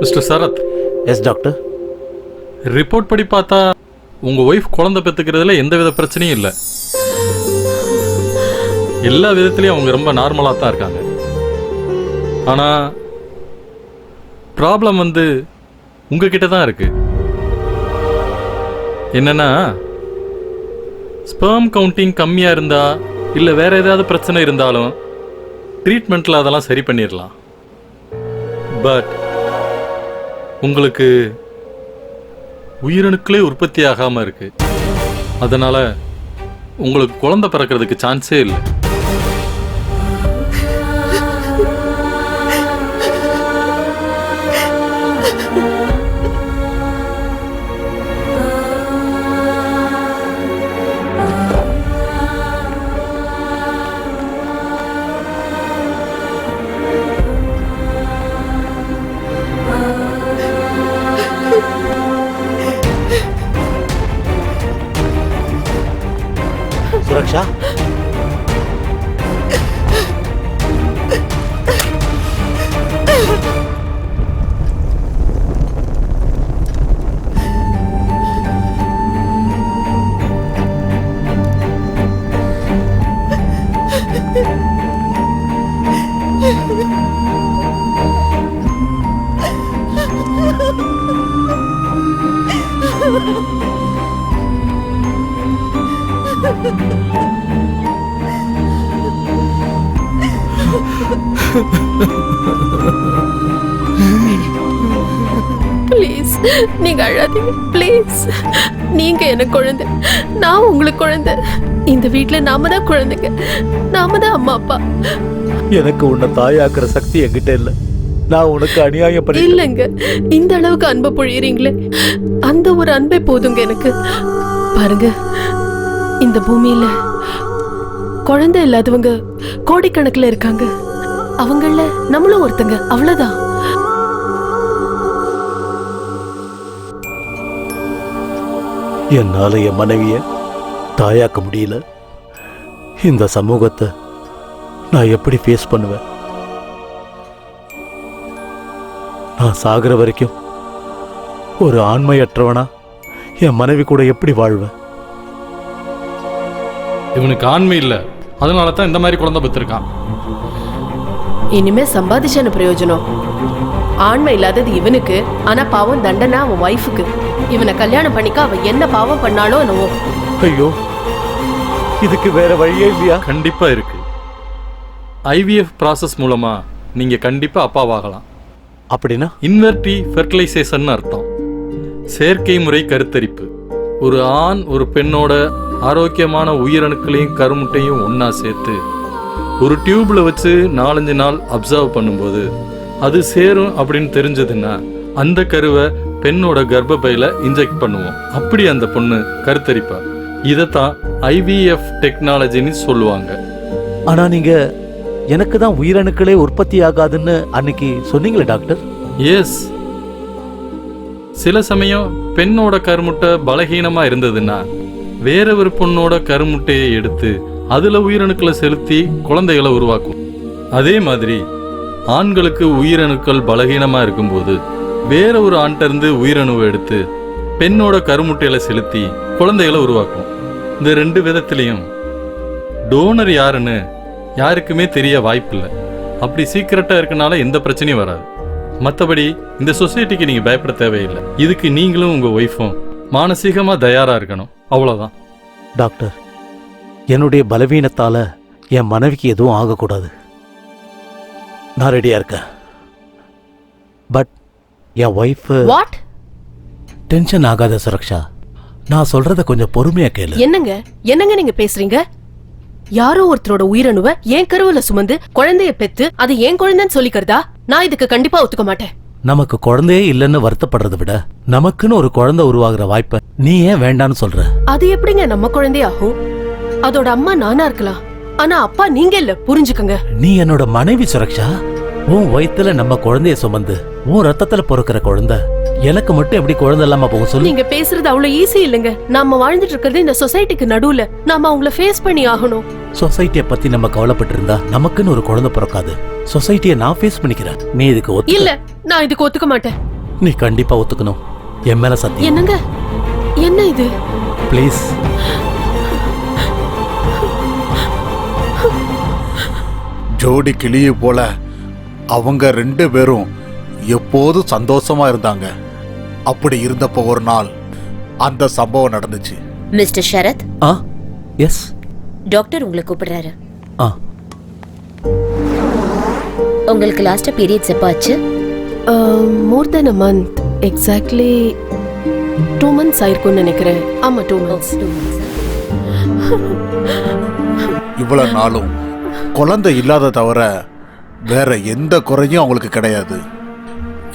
Mister Sarath. Yes doctor. Report படி பார்த்தா உங்க ஒய்ஃப் குழந்தை பெற்றுக்கிறதுல எந்த வித பிரச்சனையும் இல்லை. எல்லா விதத்திலையும் அவங்க ரொம்ப நார்மலாக தான் இருக்காங்க. ஆனால் ப்ராப்ளம் வந்து உங்ககிட்ட தான் இருக்கு. என்னன்னா ஸ்பெர்ம் கவுண்டிங் கம்மியாக இருந்தா இல்லை வேற ஏதாவது பிரச்சனை இருந்தாலும் ட்ரீட்மெண்ட்டில் அதெல்லாம் சரி பண்ணிடலாம். பட் உங்களுக்கு உயிரணுக்களே உற்பத்தி ஆகாமல் இருக்கு. அதனால உங்களுக்கு குழந்தை பிறக்கிறதுக்கு சான்ஸே இல்லை. சுரக்ஷா, ப்ளீஸ் நீங்க அழாதீங்க. ப்ளீஸ், நீங்க எனக்கு குழந்தை, நான் உங்களுக்கு குழந்தை. இந்த வீட்ல நாம தான் குழந்தைங்க, நாம தான் அம்மா அப்பா. எனக்கு உன்னை தாயாக்குற சக்தி என்கிட்ட இல்ல. நான் உனக்கு அநியாயம் பண்ணி இல்லைங்க. இந்த அளவுக்கு அன்பை பொழியறீங்களே, அந்த ஒரு அன்பே போதுங்க எனக்கு. பாருங்க, இந்த பூமியில குழந்தை இல்லாதவங்க கோடிக்கணக்கில் இருக்காங்க. அவங்கள நம்மளும் ஒருத்தங்க, அவ்வளவுதான். என்னால என் மனைவிய தாயாக்க முடியல. இந்த சமூகத்தை நான் எப்படி ஃபேஸ் பண்ணுவேன்? நான் சாகிற வரைக்கும் ஒரு ஆண்மையற்றவனா என் மனைவி கூட எப்படி வாழ்வேன்? இவனுக்கு ஆண்மை இல்லை, அதனால தான் இந்த மாதிரி குழந்தை பெற்றிருக்கான். இனிமே சம்பாதிச்சன பிரயோஜனம். ஆண்மை இல்லாதது இவனுக்கு, ஆனா பாவம் தண்டனை அவன் ஒய்ஃபுக்கு. இவனை கல்யாணம் பண்ணிக்க அவ என்ன பாவம் பண்ணாலும் என்னவோ. ஐயோ, இதுக்கு வேற வழியே இல்லையா? கண்டிப்பா இருக்கு. ஐவிஎஃப் ப்ராசஸ் மூலமா நீங்க கண்டிப்பா அப்பாவாகலாம். அப்படின்னா இன்வெர்டி ஃபெர்டிலைசேஷன் அர்த்தம். செயற்கை முறை கருத்தரிப்பு. ஒரு ஆண் ஒரு பெண்ணோட ஆரோக்கியமான உயிரணுக்களையும் கருமுட்டையும் ஒன்னா சேர்த்து ஒரு டியூப்ல வச்சு 4-5 நாள் அப்சர்வ் பண்ணும்போது அது சேரும் அப்படின்னு தெரிஞ்சதுன்னா அந்த கருவை பெண்ணோட கர்ப்பப்பையில இன்ஜெக்ட் பண்ணுவோம். அப்படி அந்த பொண்ணு கருத்தரிப்பா. இதைத்தான் ஐவிஎஃப் டெக்னாலஜின்னு சொல்லுவாங்க. ஆனா நீங்க எனக்கு தான் உயிரணுக்களே உற்பத்தி ஆகாதுன்னு அன்னைக்கு சொன்னீங்களே டாக்டர். எஸ், சில சமயம் பெண்ணோட கருமுட்டை பலகீனமா இருந்ததுன்னா வேற ஒரு பொண்ணோட கருமுட்டையை எடுத்து அதுல உயிரணுக்களை செலுத்தி குழந்தைகளை உருவாக்கும். அதே மாதிரி ஆண்களுக்கு உயிரணுக்கள் பலகீனமா இருக்கும்போது வேற ஒரு ஆண்ட இருந்து உயிரணுவை எடுத்து பெண்ணோட கருமுட்டையில செலுத்தி குழந்தைகளை உருவாக்கும். இந்த 2 விதத்திலையும் டோனர் யாருன்னு யாருக்குமே தெரிய வாய்ப்பில்லை. அப்படி சீக்கிரட்டா இருக்கனால எந்த பிரச்சனையும் வராது. மற்றபடி இந்த சொசைட்டிக்கு நீங்க பயப்பட தேவையில்லை. இதுக்கு நீங்களும் உங்க ஒய்ஃபும் மானசீகமா தயாரா இருக்கணும், அவ்வளவுதான். டாக்டர், என்னுடைய பலவீனத்தால என் மனைவிக்கு எதுவும் ஆகக்கூடாது. நான் ரெடியா இருக்கேன். But N wife what? Tension ஆகாத சுரக்ஷா, நான் சொல்றத கொஞ்சம் பொறுமையா கேளு. என்னங்க என்னங்க நீங்க பேசுறீங்க? யாரோ ஒருத்தரோட உயிரணுவ என் கருவுல சுமந்து குழந்தைய பெத்து அது என் குழந்தைன்னு சொல்லிக்கிறதா? நான் இதுக்கு கண்டிப்பா ஒத்துக்க மாட்டேன். நமக்கு குழந்தையே இல்லைன்னு வருத்தப்படுறதை விட நமக்குன்னு ஒரு குழந்தை உருவாகிற வாய்ப்பை நீ ஏன் வேண்டான்னு சொல்ற? அது எப்படிங்க நம்ம குழந்தையாகும்? அதோட அம்மா நானா இருக்கலாம், ஆனா அப்பா நீங்க இல்ல, புரிஞ்சுக்கங்க. நீ என்னோட மனைவி சுரக்ஷா. உன் வயித்துல நம்ம குழந்தைய சுமந்து உன் ரத்தத்துல பொறுக்கிற குழந்தை எனக்கு மட்டும் எப்படி குழந்தை இல்லாம போக சொல்லு? நீங்க பேசுறது அவ்வளவு ஈஸி இல்லைங்க. நாம வாழ்ந்துட்டு இருக்கிறது இந்த சொசைட்டிக்கு நடுவுல. நாம அவங்கள ஃபேஸ் பண்ணி ஆகணும். சொசைட்டிய பத்தி நம்ம கவலைப்பட்டு இருந்தா நமக்குன்னு ஒரு குழந்தை பிறக்காது. சொசைட்டியை நான் ஃபேஸ் பண்ணிக்கிறேன். நீ இதுக்கு ஒத்து இல்ல, நான் இதுக்கு ஒத்துக்க மாட்டேன். நீ கண்டிப்பா ஒத்துக்கணும். என் மேல சத்தியம். என்னங்க என்ன இது? ப்ளீஸ். ஜோடி கிளியை போல அவங்க 2 பேரும் எப்போதும் சந்தோஷமா இருந்தாங்க. அப்படி இருந்தப்போ ஒரு நாள் அந்த சம்பவம் நடந்துச்சு. மிஸ்டர் ஷரத். எஸ். டாக்டர் உங்களை கூப்பிடுறாரு. உங்களுக்கு லாஸ்ட் பீரியட்ஸ் எப்ப ஆச்சு? மோர் தென் a month. எக்ஸாக்ட்லி 2 months ஆயிருக்கும்னு நினைக்கிறேன். ஆமா, 2 months. இவ்வளவு நாளும் குழந்தை இல்லாத தவிர வேற எந்த குறையும் அவங்களுக்கு கிடையாது.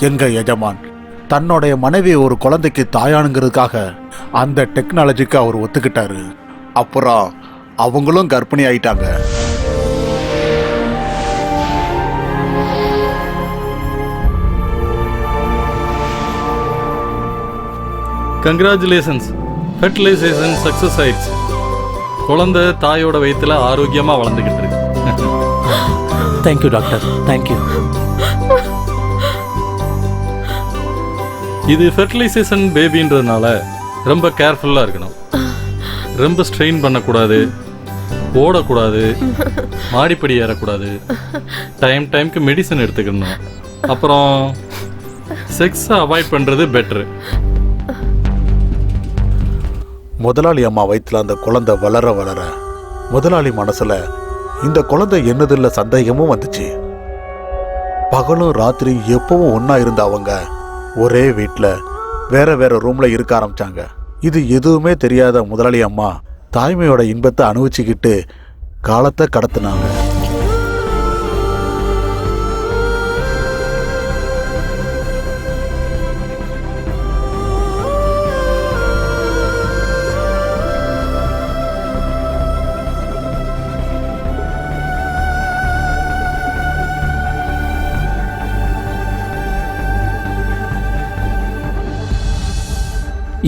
எங்க எஜமான் தன்னுடைய மனைவி ஒரு குழந்தைக்கு தாயானுங்கிறதுக்காக அந்த டெக்னாலஜிக்கு அவர் ஒத்துக்கிட்டாரு. அப்புறம் அவங்களும் கர்ப்பிணி ஆயிட்டாங்க. கங்க்ராச்சுலேஷன்ஸ், ஃபெர்டிலைசேஷன் சக்சஸ் ஆயிடுச்சு. குழந்தை தாயோட வயித்துல ஆரோக்கியமா வளர்ந்துகிட்டு இருக்கு. Thank you doctor, thank you. இது ஃபெர்டிலைசேஷன் பேபின்றதுனால ரொம்ப கேர்ஃபுல்லா இருக்கணும். ரொம்ப ஸ்ட்ரெயின் பண்ணக்கூடாது, ஓடக்கூடாது, மாடிப்படி ஏறக்கூடாது, டைம்க்கு மெடிசன் எடுத்துக்கணும். அப்புறம் செக்ஸை அவாய்ட் பண்றது பெட்ரு. முதலாளி அம்மா வயிற்றுல அந்த குழந்தை வளர வளர முதலாளி மனசுல இந்த குழந்தை என்னதில்ல சந்தேகமும் வந்துச்சு. பகலும் ராத்திரி எப்பவும் ஒன்னா இருந்த அவங்க ஒரே வீட்டில் வேற வேற ரூம்ல இருக்க ஆரம்பிச்சாங்க. இது எதுவுமே தெரியாத முதலாளி அம்மா தாய்மையோட இன்பத்தை அனுபவிச்சுக்கிட்டு காலத்தை கடத்தினாங்க.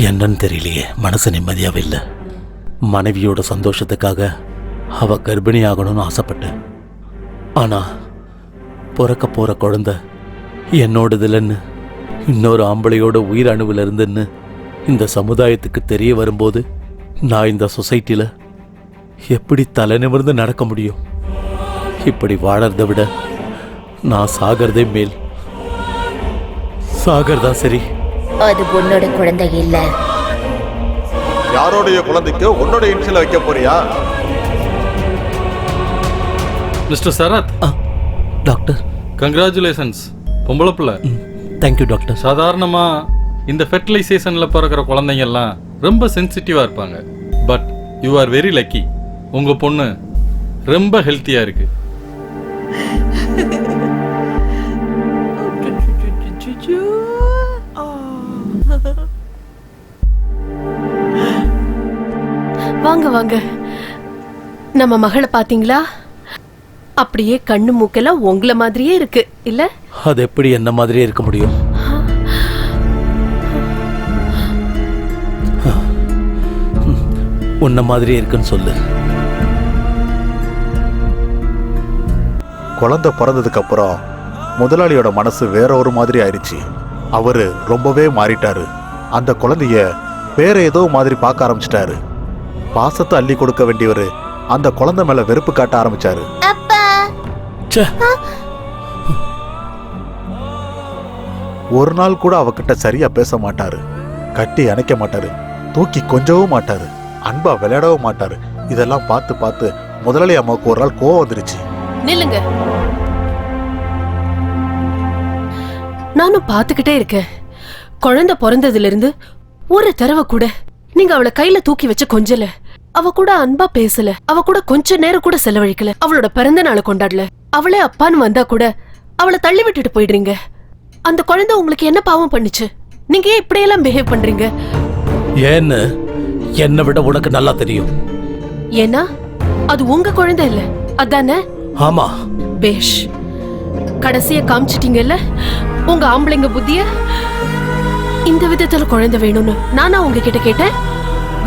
என்னன்னு தெரியலையே, மனசு நிம்மதியாவே இல்லை. மனைவியோட சந்தோஷத்துக்காக அவ கர்ப்பிணி ஆகணும்னு ஆசைப்பட்டேன். ஆனா பிறக்க போற குழந்தை என்னோடதுலன்னு, இன்னொரு ஆம்பளையோட உயிர் அணுவில் இருந்துன்னு இந்த சமுதாயத்துக்கு தெரிய வரும்போது நான் இந்த சொசைட்டில எப்படி தலை நிமிர்ந்து நடக்க முடியும்? இப்படி வாழறதை விட நான் சாகிறதே மேல். சாகிறதா சரி. அது உன்னோட குழந்தை இல்ல. யாரோடைய குழந்தைக்கு உன்னோட இன்சியல் வைக்க போறியா? மிஸ்டர் சரத். டாக்டர், கங்க்ராச்சுலேஷன்ஸ், பொம்பளை பிள்ளை. Thank you doctor. சாதாரணமா இந்த ஃபெர்டிலைசேஷன்ல பிறக்கிற குழந்தைங்க எல்லாம் ரொம்ப சென்சிட்டிவா இருப்பாங்க. But you are very lucky. உங்க பொண்ணு ரொம்ப ஹெல்த்தியா இருக்கு. வாங்க வாங்க. நம்ம மகளை பாத்தீங்களா? அப்படியே கண்ணு மூக்கெல்லாம் உங்கள மாதிரியே இருக்கு இல்ல? அது எப்படி என்ன மாதிரியே இருக்க முடியும்? உன்ன மாதிரியே இருக்குன்னு சொல்லு. குழந்தை பிறந்ததுக்கு அப்புறம் முதலாளியோட மனசு வேற ஒரு மாதிரி ஆயிடுச்சு. அவரு ரொம்பவே மாறிட்டாரு. அந்த குழந்தைய வேற ஏதோ மாதிரி பார்க்க ஆரம்பிச்சிட்டாரு. பாசத்தை அள்ளி கொடுக்க வேண்டியவரு அந்த குழந்தை மேல வெறுப்பு காட்ட ஆரம்பிச்சாரு. ஒரு நாள் கூட அவகிட்ட சரியா பேச மாட்டாரு, கட்டி அணைக்க மாட்டாரு, தூக்கி கொஞ்சவும் மாட்டாரு, அன்பா விளையாடவும் மாட்டாரு. இதெல்லாம் பார்த்து பார்த்து முதலாளி அம்மாவுக்கு ஒரு நாள் கோவம் வந்துருச்சு. நில்லுங்க. நானும் பாத்துக்கிட்டே இருக்கேன். குழந்தை பிறந்ததுல இருந்து ஒரு தடவை கூட நீங்க அவளை கையில தூக்கி வச்ச கொஞ்சல. அவ கூட அன்பா பேசல, அவ கூட கொஞ்ச நேரம் கூட செலவழிக்கல, அவளோட பிறந்த நாளை கொண்டாடல. அவளே அப்பான்னு வந்தா கூட அவளை தள்ளி விட்டுட்டு போயிடுறீங்க. அந்த குழந்தை உங்களுக்கு என்ன பாவம் பண்ணுச்சு? நீங்க ஏன் இப்படியெல்லாம் பிஹேவ் பண்றீங்க? ஏன்னு என்னை விட உனக்கு நல்லா தெரியும். ஏன்னா அது உங்க குழந்தை இல்ல, அதானே? ஆமா. பேஷ், கடைசியா காமிச்சிட்டீங்கல்ல உங்க ஆம்பளைங்க புத்திய. இந்த விதத்துல குழந்தை வேணும்னு நானா உங்ககிட்ட கேட்டேன்?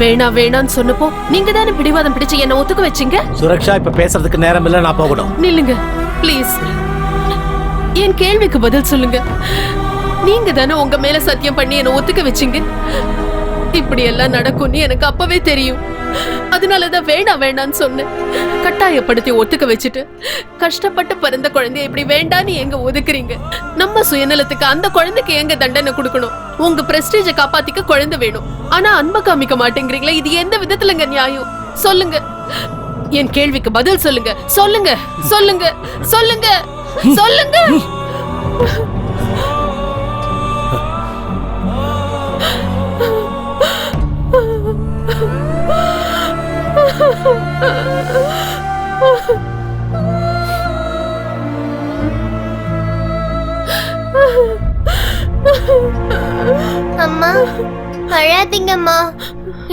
வேணான்னு சொன்னப்போ நீங்க தானே பிடிவாதம் பிடிச்சு என்ன ஒத்துக்க வச்சீங்க. சுரக்ஷா, இப்ப பேசுறதுக்கு நேரம் இல்ல, நான் போகணும். நில்லுங்க ப்ளீஸ், என் கேள்விக்கு பதில் சொல்லுங்க. நீங்க தானே உங்க மேல சத்தியம் பண்ணி என்ன ஒத்துக்க வச்சீங்க. இப்படி எல்லாம் நடக்கும்னு எனக்கு அப்பவே தெரியும். அதனாலதான் வேணான்னு சொன்னேன். கட்டாயப்படுத்தி ஒத்துக்க வச்சுட்டு கஷ்டப்பட்டு பிறந்த குழந்தைய இப்படி வேண்டான்னு எங்க ஒதுக்குறீங்க? நம்ம சுயநலத்துக்கு அந்த குழந்தைக்கு எங்க தண்டனை கொடுக்கணும்? உங்க பிரஸ்டீஜ காப்பாத்திக்க குழந்தை வேணும், ஆனா அன்பை காமிக்க மாட்டேங்கிறீங்களா? இது எந்த விதத்துலங்க நியாயம்? சொல்லுங்க, என் கேள்விக்கு பதில் சொல்லுங்க. சொல்லுங்க சொல்லுங்க சொல்லுங்க சொல்லுங்க. அம்மா, அழாதீங்கம்மா.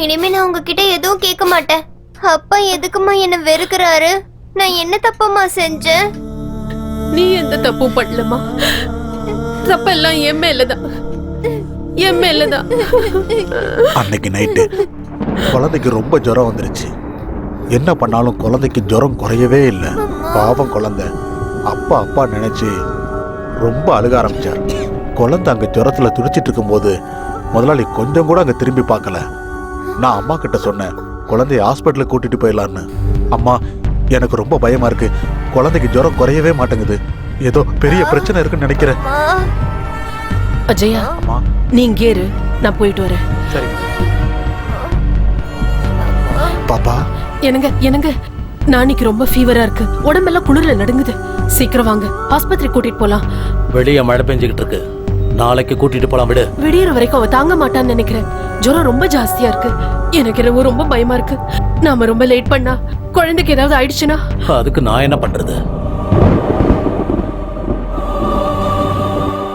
இனிமே நான் உங்ககிட்ட எதுவும் கேட்க மாட்டேன். அப்பா எதுக்குமா என்ன வெறுக்கிறாரு? நான் என்ன தப்பம்மா செஞ்சேன்? நீ எந்த தப்பும் பண்ணலமா. தப்பெல்லாம் என் மேலதான். அன்னைக்கு நைட்டு குழந்தைக்கு ரொம்ப ஜுரம் வந்துருச்சு. என்ன பண்ணாலும் குழந்தைக்கு ஜுரம் குறையவே இல்லை. பாவம் குழந்தை அப்பா நினைச்சு ரொம்ப அழுக ஆரம்பிச்சார். குழந்தை அங்க ஜுரத்துல துடிச்சிட்டு இருக்கும்போது முதலாளி கொஞ்சம் கூட அங்க திரும்பி பார்க்கல. நான் அம்மா கிட்ட சொன்னேன், குழந்தைய ஹாஸ்பிட்டலுக்கு கூட்டிட்டு போயிடலான்னு. அம்மா, எனக்கு ரொம்ப பயமா இருக்கு, குழந்தைக்கு ஜுரம் குறையவே மாட்டேங்குது, ஏதோ பெரிய பிரச்சனை இருக்குன்னு நினைக்கிறேன். அஜயா, நீ இங்கே இரு, நான் போயிட்டு வரேன். சரி பாப்பா. எனக்கு நாளைக்கு ரொம்ப ஃபீவரா இருக்கு, உடம்பெல்லாம் குளிர்ல நடுங்குது. சீக்கிரம் வாங்க, ஆஸ்பத்திரி கூட்டிட்டு போலாம். வெளியே மழை பெஞ்சுக்கிட்டு இருக்கு, நாளைக்கு கூட்டிட்டு போலாம். விடு. விடியற வரைக்கும் அவ தாங்க மாட்டான்னு நினைக்கிறேன். ஜுரம் ரொம்ப ஜாஸ்தியா இருக்கு. எனக்கு என்னவோ ரொம்ப பயமா இருக்கு. நாம ரொம்ப லேட் பண்ணா குழந்தைக்கு ஏதாவது ஆயிடுச்சுன்னா அதுக்கு நான் என்ன பண்றது?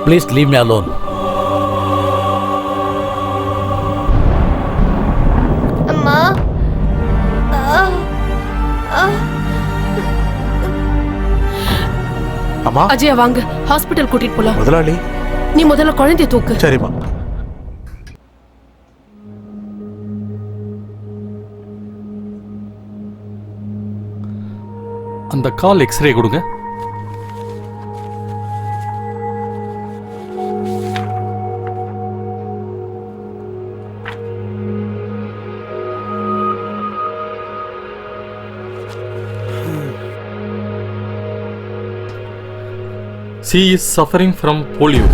Please leave me alone. அம்மா, அம்மா. அஜயா வாங்க, ஹாஸ்பிட்டல் கூட்டிட்டு போலாம். முதலாளி, நீ முதல்ல குழந்தைய தூக்கு. சரிம்மா. அந்த கால் எக்ஸ்ரே கொடுங்க. She is suffering from polio.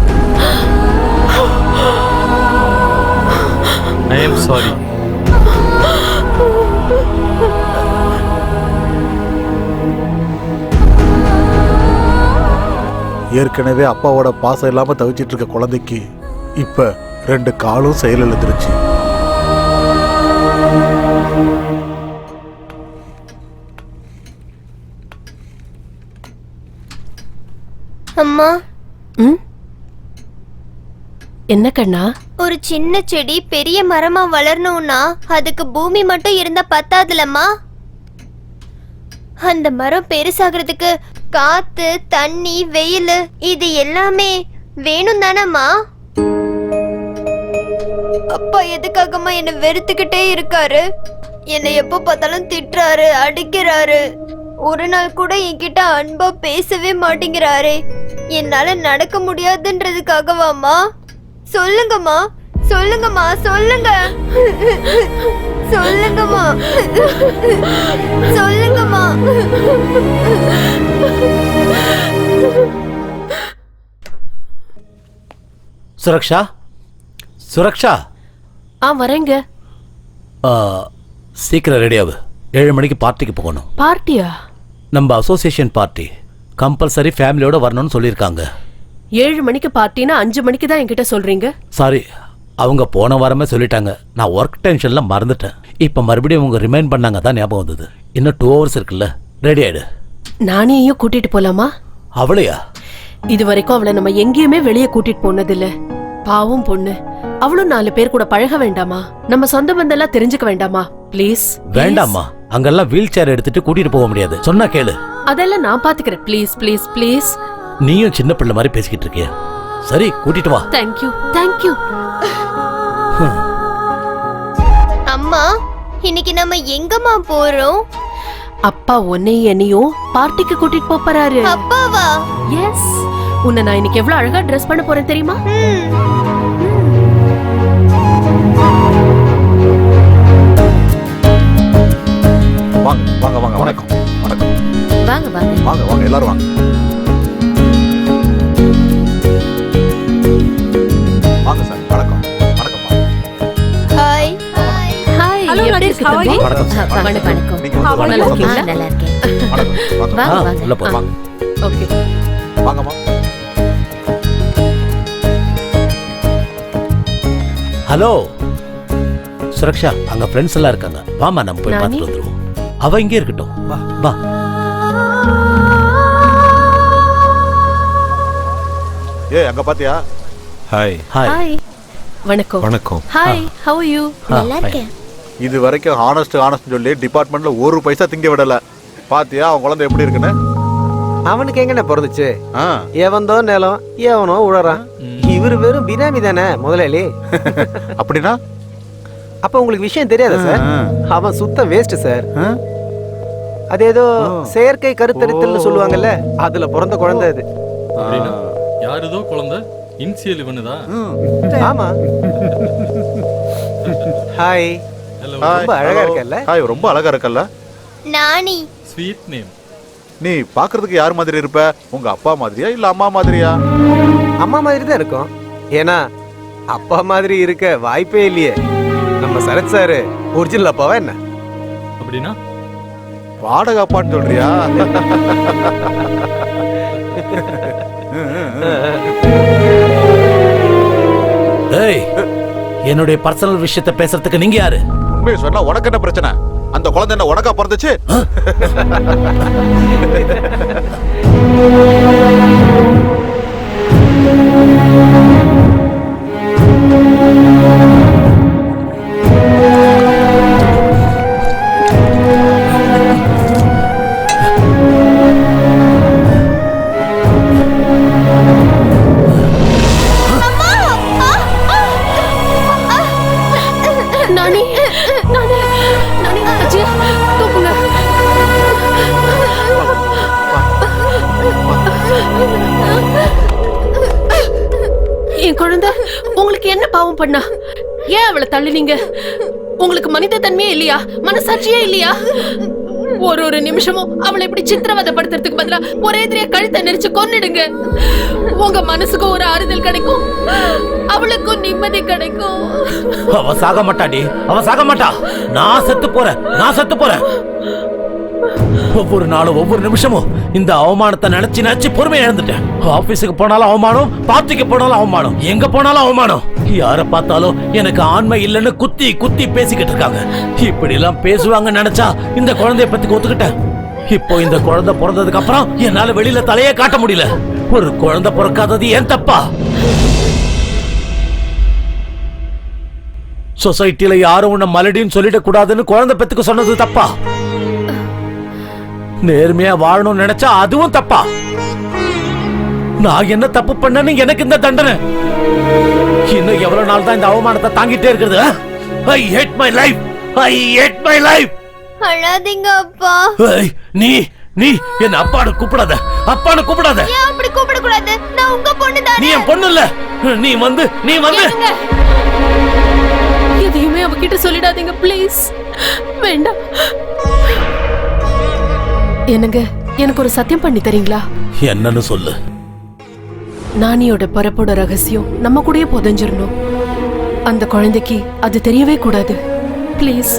I am sorry. ஏற்கனவே அப்பாவோட பாசம் இல்லாம தவிச்சிட்டு இருக்க குழந்தைக்கு இப்ப 2 காலும் செயலிழந்துருச்சு. அம்மா, என்ன கண்ணா? ஒரு சின்ன செடி பெரிய மரமா வளரணும்னா அதுக்கு பூமி மட்டும் இருந்தா பத்தாதுலம்மா. அந்த மரம் பெருசாகிறதுக்கு காத்து, தண்ணி, வெயில் இது எல்லாமே வேணும் தானம்மா? அப்பா எதுக்காகம்மா என்ன வெறுத்துக்கிட்டே இருக்காரு? என்னை எப்ப பார்த்தாலும் திட்டுறாரு, அடிக்கிறாரு. ஒரு நாள் கூட என்கிட்ட அன்பா பேசவே மாட்டேங்கிறாரே. என்னால நடக்க முடியாதுன்றதுக்காகவாம்மா? சொல்லுங்கம்மா, சொல்லுங்கம்மா, சொல்லுங்க, சொல்லுங்கம்மா, சொல்லுங்கம்மா. சுரக்ஷா, சுரக்ஷா. வரேங்க. சீக்கிரம் ரெடியாவு, 7 மணிக்கு பார்ட்டிக்கு போகணும். பார்ட்டியா? நம்ம அசோசியேஷன் பார்ட்டி, கம்பல்சரி ஃபேமிலியோட வரணும்னு சொல்லியிருக்காங்க. 7 மணிக்கு பார்ட்டினா 5 மணிக்கு தான் என்கிட்ட சொல்றீங்க. சாரி, அவங்க போன வாரமே சொல்லிட்டாங்க. நான் ஒர்க் டென்ஷன்ல மறந்துட்டேன். இப்ப மறுபடியும் அவங்க ரிமைண்ட் பண்ணாங்க தான் ஞாபகம் வந்தது. இன்னும் 2 hours இருக்குல்ல, ரெடி ஆயிடு. நானேயும் கூட்டிட்டு போலாமா? அவளையா? இது வரைக்கும் அவளை நம்ம எங்கேயுமே வெளியே கூட்டிட்டு போனதில்ல. பாவம் பொண்ணு, அவளும் 4 பேர் கூட பழக வேண்டாமா? நம்ம சொந்த பந்தெல்லாம் தெரிஞ்சுக்க வேண்டாமா? ப்ளீஸ். வேண்டாம்மா, அங்கெல்லாம் வீல் சேர் எடுத்துட்டு கூட்டிட்டு போக முடியாது. சொன்னா கேளு. அதெல்லாம் நான் பாத்துக்கிறேன். Please please please. நீயும் சின்ன பிள்ளை மாதிரி பேசிக்கிட்டு இருக்கியா? சரி, கூட்டிட்டு வா. Thank you thank you. அம்மா, இன்னைக்கு நம்ம எங்கம்மா போறோம்? அப்பா உன்னையும் என்னையும் பார்ட்டிக்கு கூட்டிட்டு போறாரு. அப்பாவா? எஸ். உன்னை நான் இன்னைக்கு எவ்வளவு அழகா ட்ரெஸ் பண்ண போறேன் தெரியுமா? வாங்க வாங்க வாங்க. வணக்கம் வணக்கம். வாங்க வாங்க வாங்க வாங்க எல்லாரும் வாங்க. வாங்க சார். வணக்கம் வணக்கம். ஹாய். ஹாய். எப்படி இருக்கு தம்பி? வணக்கம். வணக்கம். நீங்க வந்து நல்லா இருக்கீங்களா? நல்லா இருக்கேன். வணக்கம் வாங்க. வாங்க வாங்க. உள்ள போ. வாங்க ஓகே. வாங்கம்மா. ஹலோ சுரக்ஷா, அங்க ஃப்ரெண்ட்ஸ் எல்லாம் இருக்காங்க. வாமா, நம்ம போய் பார்த்துட்டு வந்துருவோம். அவ இங்கே இருக்கட்டும். வா வா. அங்க பாத்தியா? ஹாய். ஹாய். ஹாய். வணக்கம். வணக்கம். ஹாய். how are you? நல்லா இருக்கேன். இது வரைக்கும் ஹானஸ்ட் சொல்லி டிபார்ட்மெண்ட்ல 1 பைசா திங்க விடல. பாத்தியா அவன் குழந்தை எப்படி இருக்குன்னு? அவனுக்கு எங்கண்ணே பிறந்துச்சு? ஆ. எவன்தோ நிலம் எவனோ உழறான். இவரு வெறும் பினாமி தானே முதலாளி. அப்படின்னா அப்ப உங்களுக்கு விஷயம் தெரியாதா சார்? அவன் சுத்த வேஸ்ட் சார். அது ஏதோ செயற்கை கருத்தரித்தல்னு சொல்லுவாங்கல்ல, அதுல பிறந்த குழந்தை அது. அப்படின்னா யாருதோ குழந்தை இன்சியல் இவனுதா? ஆமா. ஹாய். ரொம்ப அழகா இருக்கல்ல? ஹாய், ரொம்ப அழகா இருக்கல்ல? நானி. Sweet name. நீ பாக்குறதுக்கு யார் மாதிரி இருப்ப? உங்க அப்பா மாதிரியா இல்ல அம்மா மாதிரியா? அம்மா மாதிரி தான் இருக்கும். ஏன்னா அப்பா மாதிரி இருக்க வாய்ப்பே இல்லையே. நம்ம சரத் சாரு ஒரிஜினல் அப்பாவா என்ன? அப்படின்னா வாடகை அப்பான்னு சொல்றியா? ஏய், என்னுடைய பர்சனல் விஷயத்தை பேசுறதுக்கு நீங்க யாரு? உண்மையை சொன்னா உனக்கு என்ன பிரச்சனை? அந்த குழந்தை என்ன உனக்கா பிறந்துச்சு? நானி நானி நானி அஜய் தூக்குங்க. என் குழந்தை உங்களுக்கு என்ன பாவம் பண்ணா? ஏன் அவளை தள்ளினீங்க? உங்களுக்கு மனித தன்மையே இல்லையா? மனசாட்சியே இல்லையா? ஒரு நிமிஷமும் அவளை இப்படி சித்திரவதைப்படுத்துறதுக்கு பதிலா ஒரே எதிரியா கழுத்தை நெரிச்சு கொன்னிடுங்க. உங்க மனசுக்கும் ஒரு ஆறுதல் கிடைக்கும், அவளுக்கும் நிம்மதி கிடைக்கும். அவ சாக மாட்டாடி, அவ சாக மாட்டா. நான் செத்து போறேன். ஒவ்வொரு நாளும் ஒவ்வொரு நிமிஷமும் இந்த அவமானத்தை நினைச்சு பொறுமையை இழந்துட்டேன். ஆபீஸுக்கு போனாலும் அவமானம், பார்ட்டிக்கு போனாலும் அவமானம், எங்க போனாலும் அவமானம். யார பார்த்தாலும் எனக்கு ஆண்மை இல்லைன்னு குத்தி பேசிக்கிட்டு இருக்காங்க. இப்படி எல்லாம் பேசுவாங்க நினைச்சா இந்த குழந்தைய பத்தி ஒத்துக்கிட்டேன். இப்போ இந்த குழந்தை பிறந்ததுக்கு அப்புறம் என்னால வெளியில தலையே காட்ட முடியல. ஒரு குழந்தை பிறக்காதது ஏன் தப்பா? சொசைட்டில யாரும் உன்னை மலடின்னு சொல்லிட கூடாதுன்னு குழந்தை பெத்துக்கு சொன்னது தப்பா? நேர்மையா வாழணும்னு நினைச்சா அதுவும் தப்பா? நான் என்ன தப்பு பண்ணேன்னு எனக்கு இந்த தண்டனை? இன்னும் எவ்வளவு நாள் தான் இந்த அவமானத்தை தாங்கிட்டே இருக்கிறது? I hate my life. அழாதீங்க அப்பா. நீ என்ன அப்பான்னு கூப்பிடாத. ஏன் அப்படி கூப்பிட கூடாது? நான் உங்க பொண்ணு தானே. நீ என் பொண்ணு இல்ல. நீ வந்து எதையுமே அவகிட்ட சொல்லிடாதீங்க ப்ளீஸ். வேண்டாம். என்னங்க, எனக்கு ஒரு சத்தியம் பண்ணி தரீங்களா? என்னன்னு சொல்லு. நானியோட பரப்போட ரகசியம் நம்ம கூடயே புதைஞ்சிரணும். அந்த குழந்தைக்கு அது தெரியவே கூடாது. ப்ளீஸ்.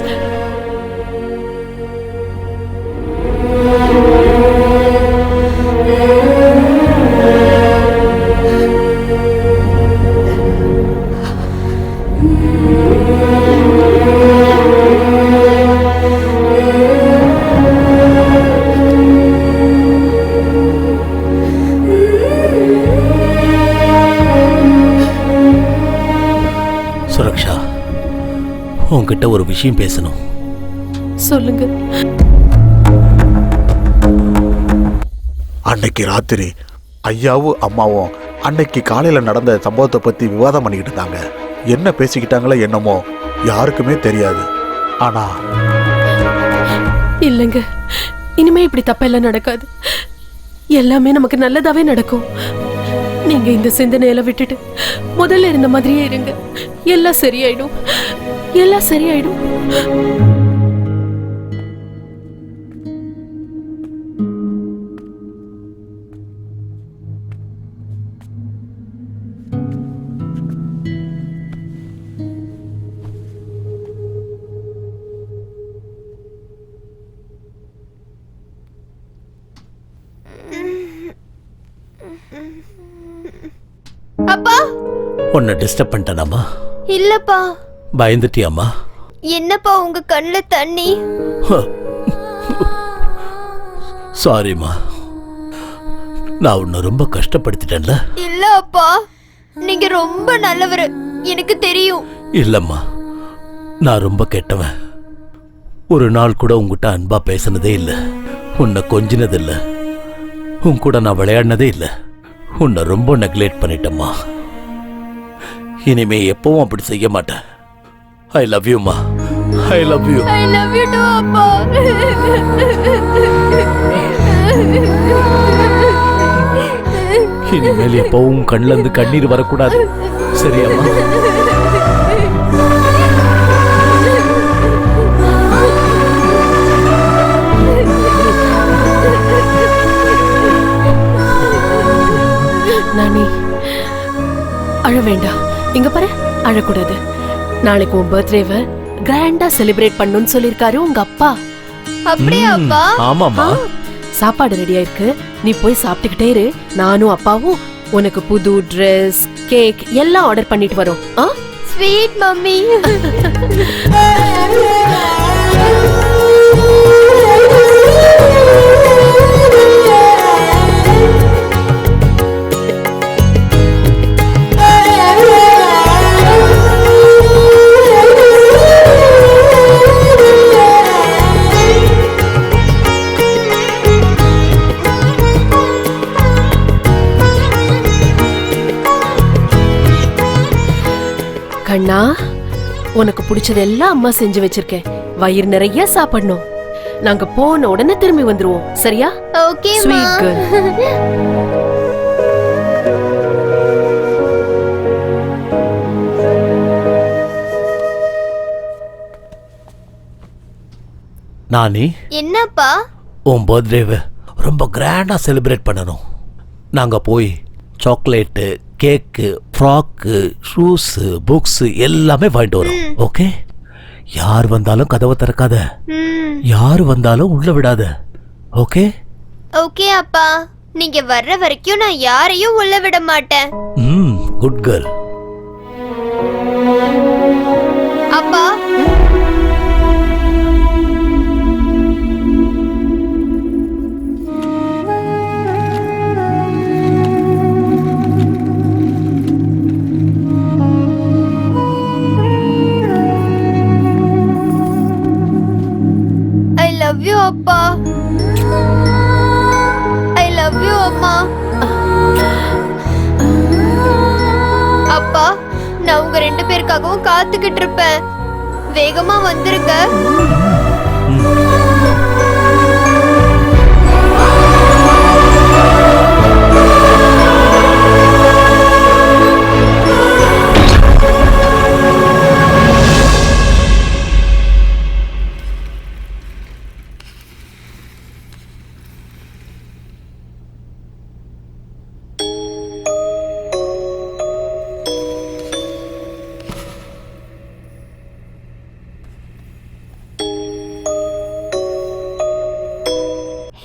உங்ககிட்ட ஒரு விஷயம் பேசணும். சொல்லுங்க. அன்னைக்கு ராத்திரி ஐயாவும் அம்மாவும் அன்னைக்கு காலையில நடந்த சம்பவத்தை பத்தி விவாதம் பண்ணிக்கிட்டு இருந்தாங்க. என்ன பேசிக்கிட்டாங்களோ என்னமோ யாருக்குமே தெரியாது. ஆனா இல்லைங்க, இனிமே இப்படி தப்பெல்லாம் நடக்காது. எல்லாமே நமக்கு நல்லதாவே நடக்கும். நீங்க இந்த சிந்தனையில விட்டுட்டு முதல்ல இருந்த மாதிரியே இருங்க. எல்லாம் சரியாயிடும், எல்லாம் சரியாயிடும். அப்பா, உன்னை டிஸ்டர்ப் பண்ணிட்டேனாமா? இல்லப்பா. பயந்துட்டியாமா? என்னப்பா உங்க கண்ணுல தண்ணி? சாரிம்மா, நான் உன்னை ரொம்ப கஷ்டப்படுத்திட்டேன்ல. இல்ல அப்பா, நீங்க ரொம்ப நல்லவரு, எனக்கு தெரியும். இல்லம்மா, நான் ரொம்ப கெட்டவன். ஒரு நாள் கூட உங்ககிட்ட அன்பா பேசினதே இல்லை, உன்னை கொஞ்சினது இல்லை, உன் கூட நான் விளையாடினதே இல்லை. உன்னை ரொம்ப நெக்லெக்ட் பண்ணிட்டேம்மா. இனிமே எப்பவும் அப்படி செய்ய மாட்டேன். ஐ லவ் யூமா. I love you. I love you too அப்பா. இனிமேல் எப்பவும் கண்ணுல இருந்து கண்ணீர் வரக்கூடாது, சரியாம்மா? நானி, அழ வேண்டாம். இங்க பாரு, அழக்கூடாது. நாளைக்கு உன் பர்த்டேவை கிராண்டா செலிப்ரேட் பண்ணணும்னு சொல்லிருக்காரு உங்க அப்பா. அப்படியே அப்பா? ஆமாமா. சாப்பாடு ரெடியா இருக்கு, நீ போய் சாப்பிட்டுக்கிட்டே இரு. நானும் அப்பாவும் உனக்கு புது ட்ரெஸ், கேக் எல்லாம் ஆர்டர் பண்ணிட்டு வரோம். Sweet mummy. கண்ணா, உனக்கு பிடிச்சதெல்லாம் அம்மா செஞ்சு வச்சிருக்கேன். வயிறு நிறைய சாப்பிடணும். நாங்க போன உடனே திரும்பி வந்துருவோம், சரியா? ஓகே மா. Sweet girl. நானி, என்னப்பா? உன் பர்த்டேவை ரொம்ப கிராண்டா செலிப்ரேட் பண்ணணும். நாங்க போய் சாக்லேட்டு, கேக்கு, ஃப்ராக்கு, ஷூஸு, புக்ஸு எல்லாமே வாங்கிட்டு வரோம். ஓகே? யார் வந்தாலும் கதவை திறக்காத, யார் வந்தாலும் உள்ள விடாத. ஓகே? ஓகே அப்பா, நீங்க வர்ற வரைக்கும் நான் யாரையும் உள்ள விட மாட்டேன். Good girl. அப்பா, ஐ லவ் யூ அப்பா. ஐ லவ் யூ அம்மா. அப்பா, நான் உங்க ரெண்டு பேருக்காகவும் காத்துக்கிட்டு இருப்பேன். வேகமா வந்துருங்க.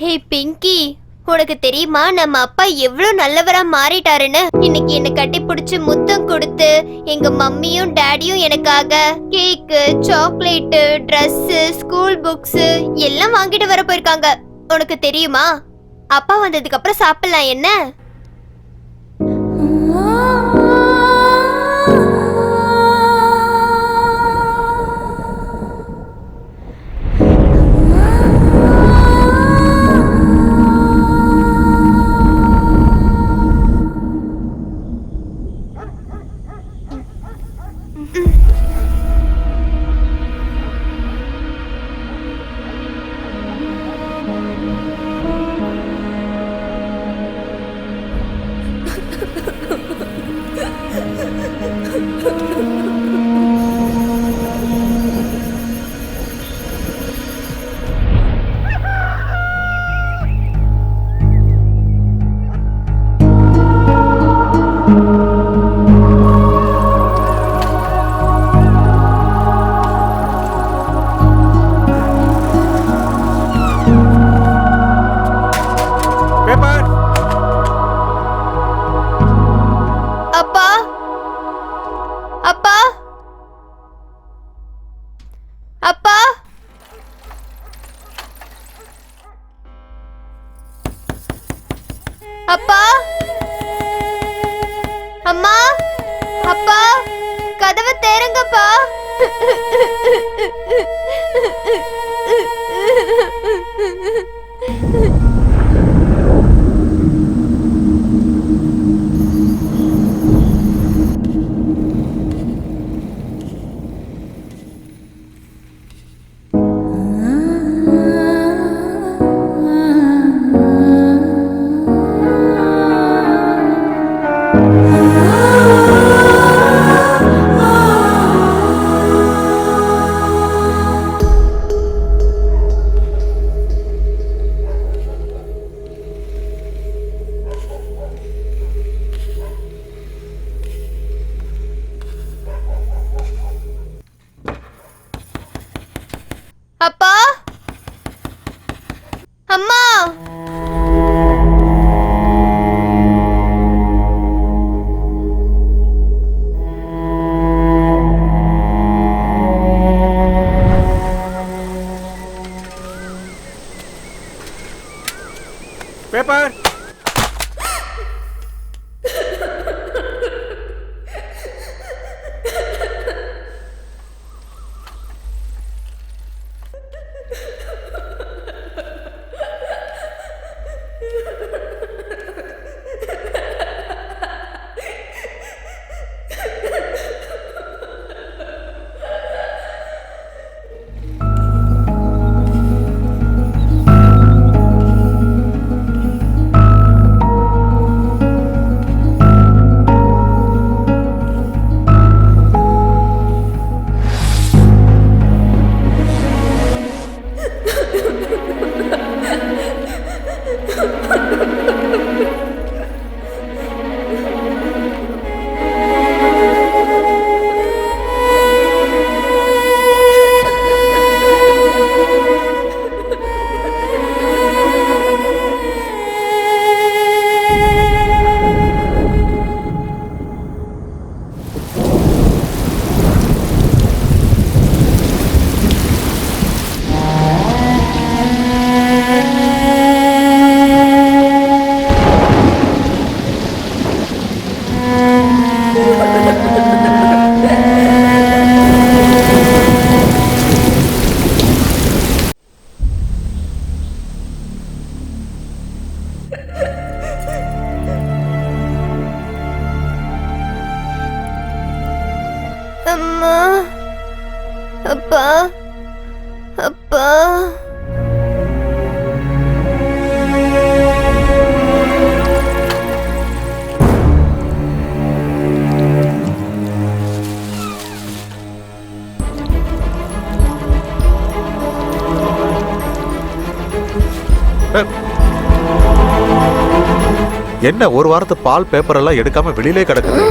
ஹே பிங்கி, உனக்கு தெரியுமா நம்ம அப்பா எவ்வளவு நல்லவரா மாறிட்டாருன்னு? இன்னைக்கு என்ன கட்டி பிடிச்சு முத்தம் கொடுத்து எங்க மம்மியும் டாடியும் எனக்காக கேக்கு, சாக்லேட்டு, ட்ரெஸ், ஸ்கூல் புக்ஸ் எல்லாம் வாங்கிட்டு வர போயிருக்காங்க. உனக்கு தெரியுமா? அப்பா வந்ததுக்கு அப்புறம் சாப்பிடலாம் என்ன? அப்பா, அம்மா, அப்பா, கதவை திறங்கப்பா. அப்பா, அம்மா, பேப்பர். அம்மா, அப்பா, அப்பா. என்ன ஒரு வாரத்து பால் பேப்பர் எல்லாம் எடுக்காம வெளியிலே கிடக்குது?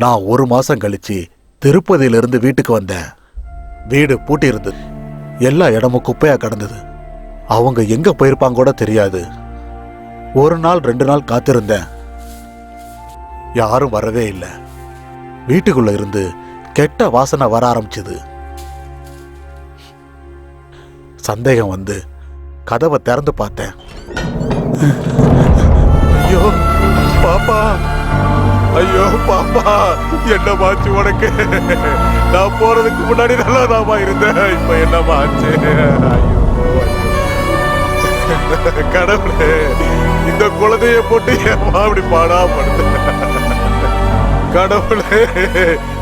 நான் ஒரு மாசம் கழிச்சு திருப்பதியிலிருந்து வீட்டுக்கு வந்தேன். வீடு பூட்டி இருந்தது. எல்லா இடமும் குப்பையா கிடந்தது. அவங்க எங்க போயிருப்பாங்க கூட தெரியாது. ஒரு நாள் 2 நாள் காத்திருந்தேன். யாரும் வரவே இல்லை. வீட்டுக்குள்ள இருந்து கெட்ட வாசனை வர ஆரம்பிச்சது. சந்தேகம் வந்து கதவை திறந்து பார்த்தேன். ஐயோ பாப்பா, ஐயோ பாப்பா, என்னமாச்சு உனக்கு? நான் போறதுக்கு முன்னாடி நல்லாதாமா இருந்தேன். இப்ப என்னமாச்சு? கடவுளே, இந்த குழந்தைய போட்டு ஏமா அப்படி பாடா படுத்து? கடவுளே,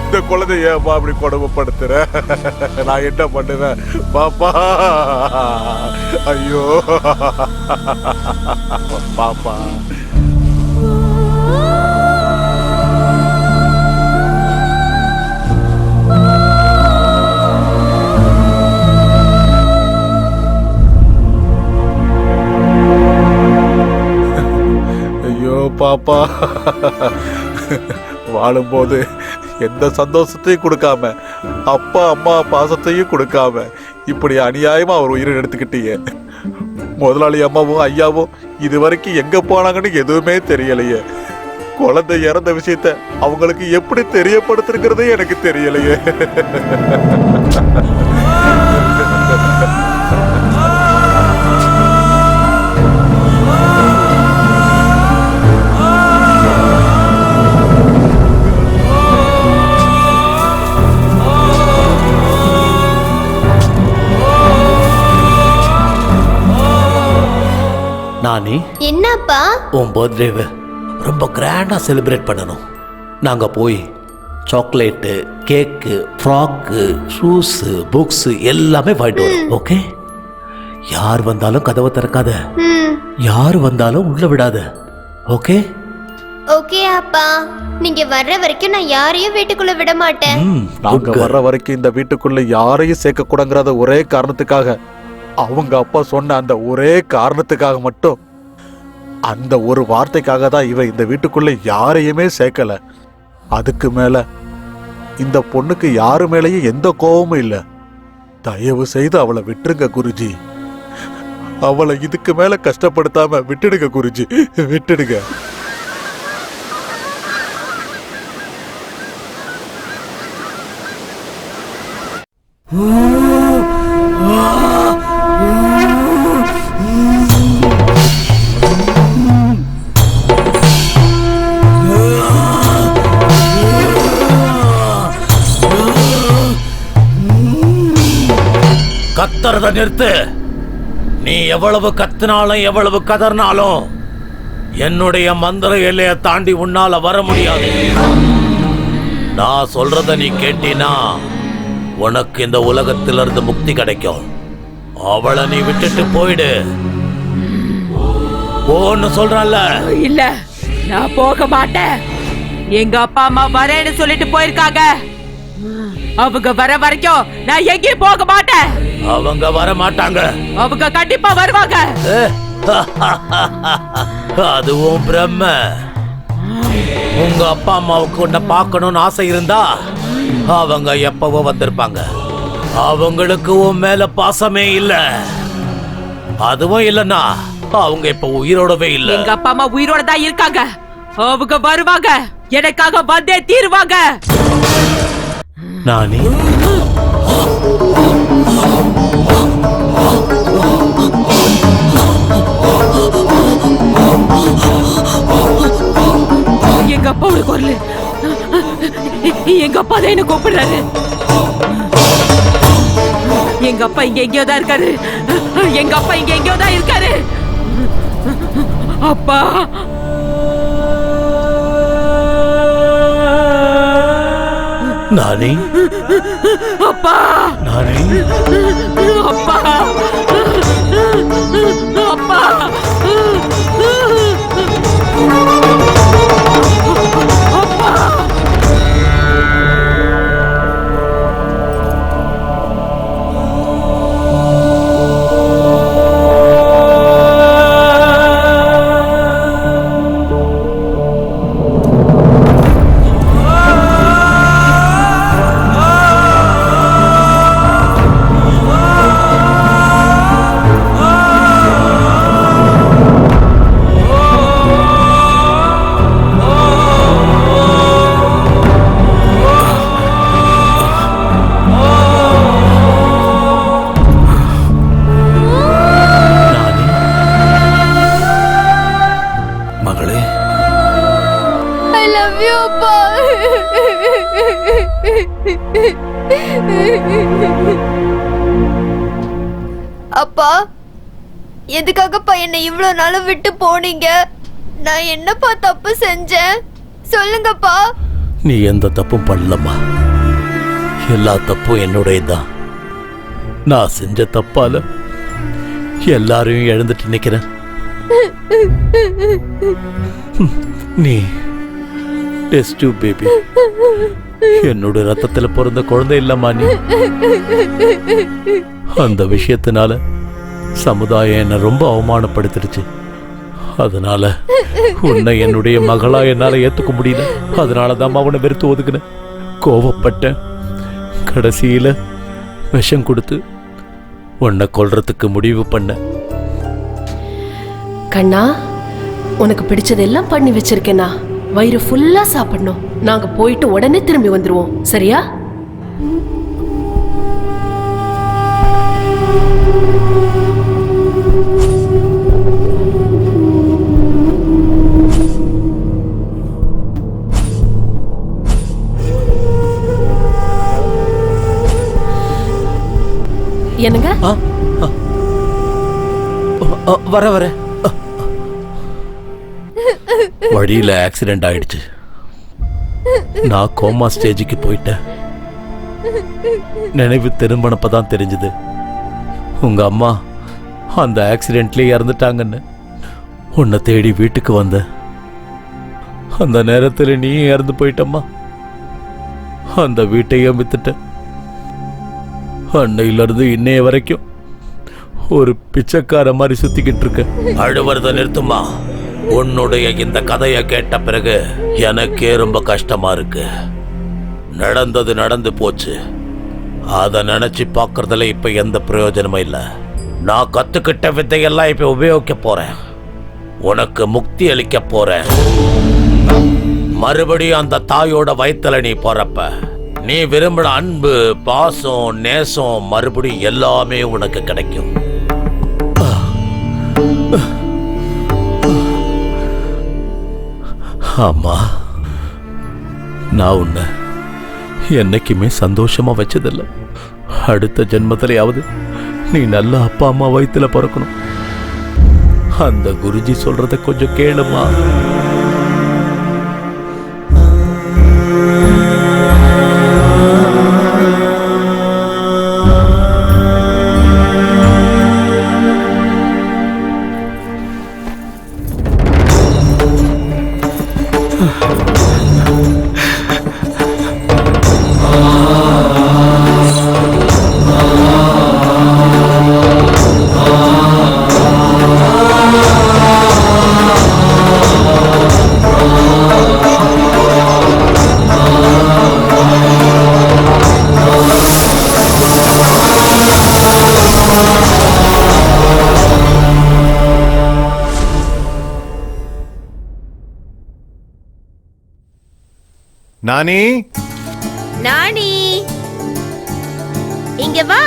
இந்த குழந்தைய ஏமா அப்படி கொடுமைப்படுத்துற? நான் என்ன பண்ணுவேன் பாப்பா? ஐயோ பாப்பா. ஐயோ பாப்பா, வாழும்போது எந்த சந்தோஷத்தையும் கொடுக்காம, அப்பா அம்மா பாசத்தையும் கொடுக்காம, இப்படி அநியாயமா அவர் உயிரை எடுத்துக்கிட்டீங்க. முதலாளி அம்மாவும் ஐயாவும் இது வரைக்கும் எங்க போனாங்கன்னு எதுவுமே தெரியலையே. குழந்தை இறந்த விஷயத்த அவங்களுக்கு எப்படி தெரியப்படுத்துறதே எனக்கு தெரியலையே. நானி, என்னப்பா? உன் பர்த்டேவை ரொம்ப கிராண்டா செலிப்ரேட் பண்ணணும். நாங்க போய் சாக்லேட்டு, கேக்கு, ஃப்ராக்கு, ஷூஸு, புக்ஸு எல்லாமே வாங்கிட்டு வரோம். ஓகே? யார் வந்தாலும் கதவை திறக்காத, யார் வந்தாலும் உள்ள விடாத. ஓகே? ஓகே அப்பா. நீங்க வர்ற வரைக்கும் நான் யாரையும் வீட்டுக்குள்ள விட மாட்டேன். நாங்க வர்ற வரைக்கும் இந்த வீட்டுக்குள்ள யாரையும் சேர்க்க கூடங்கிறத ஒரே காரணத்துக்காக, அவங்க அப்பா சொன்ன அந்த ஒரே காரணத்துக்காக மட்டும், அந்த ஒரு வார்த்தைக்காக தான் இவ இந்த வீட்டுக்குள்ள யாரையுமே சேர்க்கல. அதுக்கு மேல இந்த பொண்ணுக்கு யாரு மேலேயும் எந்த கோபமும் இல்ல. தயவு செய்து அவளை விட்டுருங்க குருஜி. அவளை இதுக்கு மேல கஷ்டப்படுத்தாம விட்டுடுங்க குருஜி, விட்டுடுங்க. கத்துறத நிறுத்து. நீ எவ்வளவு கத்தினாலும் எவ்வளவு கதறினாலும் என்னுடைய மந்திர எல்லையை தாண்டி உன்னால வர முடியாது. நான் சொல்றத நீ கேட்டினா உனக்கு இந்த உலகத்திலிருந்து முக்தி கிடைக்கும். அவளை நீ விட்டுட்டு போயிடு. போன்னு சொல்றல. இல்ல, நான் போக மாட்டேன். எங்க அப்பா அம்மா வரேன்னு சொல்லிட்டு போயிருக்காங்க. அவங்க வர வரைக்கும் நான் எங்கேயும் போக மாட்டேன். அவங்க வர மாட்டாங்க. அவங்க கண்டிப்பா வருவாங்க. அதுவும் பிரம்ம. உங்க அப்பா அம்மாவுக்கு உன்னை பார்க்கணும்னு ஆசை இருந்தா அவங்க எப்பவோ வந்திருப்பாங்க. அவங்களுக்கு உன் மேல பாசமே இல்ல. அதுவும் இல்லன்னா அவங்க இப்ப உயிரோடவே இல்ல. எங்க அப்பா அம்மா உயிரோட தான் இருக்காங்க. அவங்க வருவாங்க, எனக்காக வந்தே தீருவாங்க. நானி, எங்க அப்பாவோட குரல். எங்க அப்பா தான் என்ன கூப்பிடுறாரு. எங்க அப்பா இங்க எங்கேயோ தான் இருக்காரு. எங்க அப்பா இங்க எங்கேயோ தான் இருக்காரு. அப்பா, நானி, அப்பா, நானி, அப்பா, அப்பா. அப்பா, எதுக்காகப்பா என்னை இவ்வளவு நாளும் விட்டு போனீங்க? நான் என்னப்பா தப்பு செஞ்சேன்? சொல்லுங்கப்பா. நீ எந்த தப்பும் பண்ணலம்மா. எல்லா தப்பும் என்னுடையதான். நான் செஞ்ச தப்பால எல்லாரையும் எழுந்துட்டு நிக்கிறேன். நீ டெஸ்ட் பேபி, என்னோட ரத்தத்துல பிறந்த குழந்தை இல்லம்மா நீ. அந்த விஷயத்தினால சமுதாயம் என்னை ரொம்ப அவமானப்படுத்திடுச்சு. அதனால உன்னை என்னுடைய மகளா என்னால ஏத்துக்க முடியல. அதனாலதான் அவனை வெறுத்து ஒதுக்குனேன், கோவப்பட்டேன். கடைசியில விஷம் கொடுத்து உன்னை கொல்றதுக்கு முடிவு பண்ண. கண்ணா, உனக்கு பிடிச்சதெல்லாம் பண்ணி வச்சிருக்கேனா. வயிறு ஃபுல்லா சாப்பிடணும். நாங்க போயிட்டு உடனே திரும்பி வந்துருவோம், சரியா? என்னங்க? வர வர வழியில ஆக்சிடென்ட் ஆயிடுச்சு. நான் கோமா ஸ்டேஜுக்கு போயிட்டேன். நினைவு திரும்பினப்பதான் தெரிஞ்சது உங்க அம்மா அந்த ஆக்சிடென்ட்லயே இறந்துட்டாங்கன்னு. உன்னை தேடி வீட்டுக்கு வந்த அந்த நேரத்தில் நீ இறந்து போயிட்டம்மா. அந்த வீட்டையே வித்துட்ட. அன்னையிலிருந்து இன்னைய வரைக்கும் ஒரு பிச்சைக்கார மாதிரி சுத்திக்கிட்டு இருக்க. அழுவறத நிறுத்துமா. உன்னுடைய இந்த கதையை கேட்ட பிறகு எனக்கே ரொம்ப கஷ்டமா இருக்கு. நடந்தது நடந்து போச்சு. அதை நினைச்சு பார்க்கறதுல இப்ப எந்த பிரயோஜனமும் இல்லை. நான் கத்துக்கிட்ட வித்தையெல்லாம் இப்ப உபயோகிக்க போறேன். உனக்கு முக்தி அளிக்க போறேன். மறுபடியும் அந்த தாயோட வயித்துல நீ போறப்ப நீ விரும்பின அன்பு, பாசம், நேசம் மறுபடியும் எல்லாமே உனக்கு கிடைக்கும். அம்மா, நான் உன்னை என்னைக்குமே சந்தோஷமா வச்சதில்லை. அடுத்த ஜென்மத்திலேயாவது நீ நல்ல அப்பா அம்மா வயித்துல பிறக்கணும். அந்த குருஜி சொல்றத கொஞ்சம் கேளுமா. நானி, நானி, இங்க வா.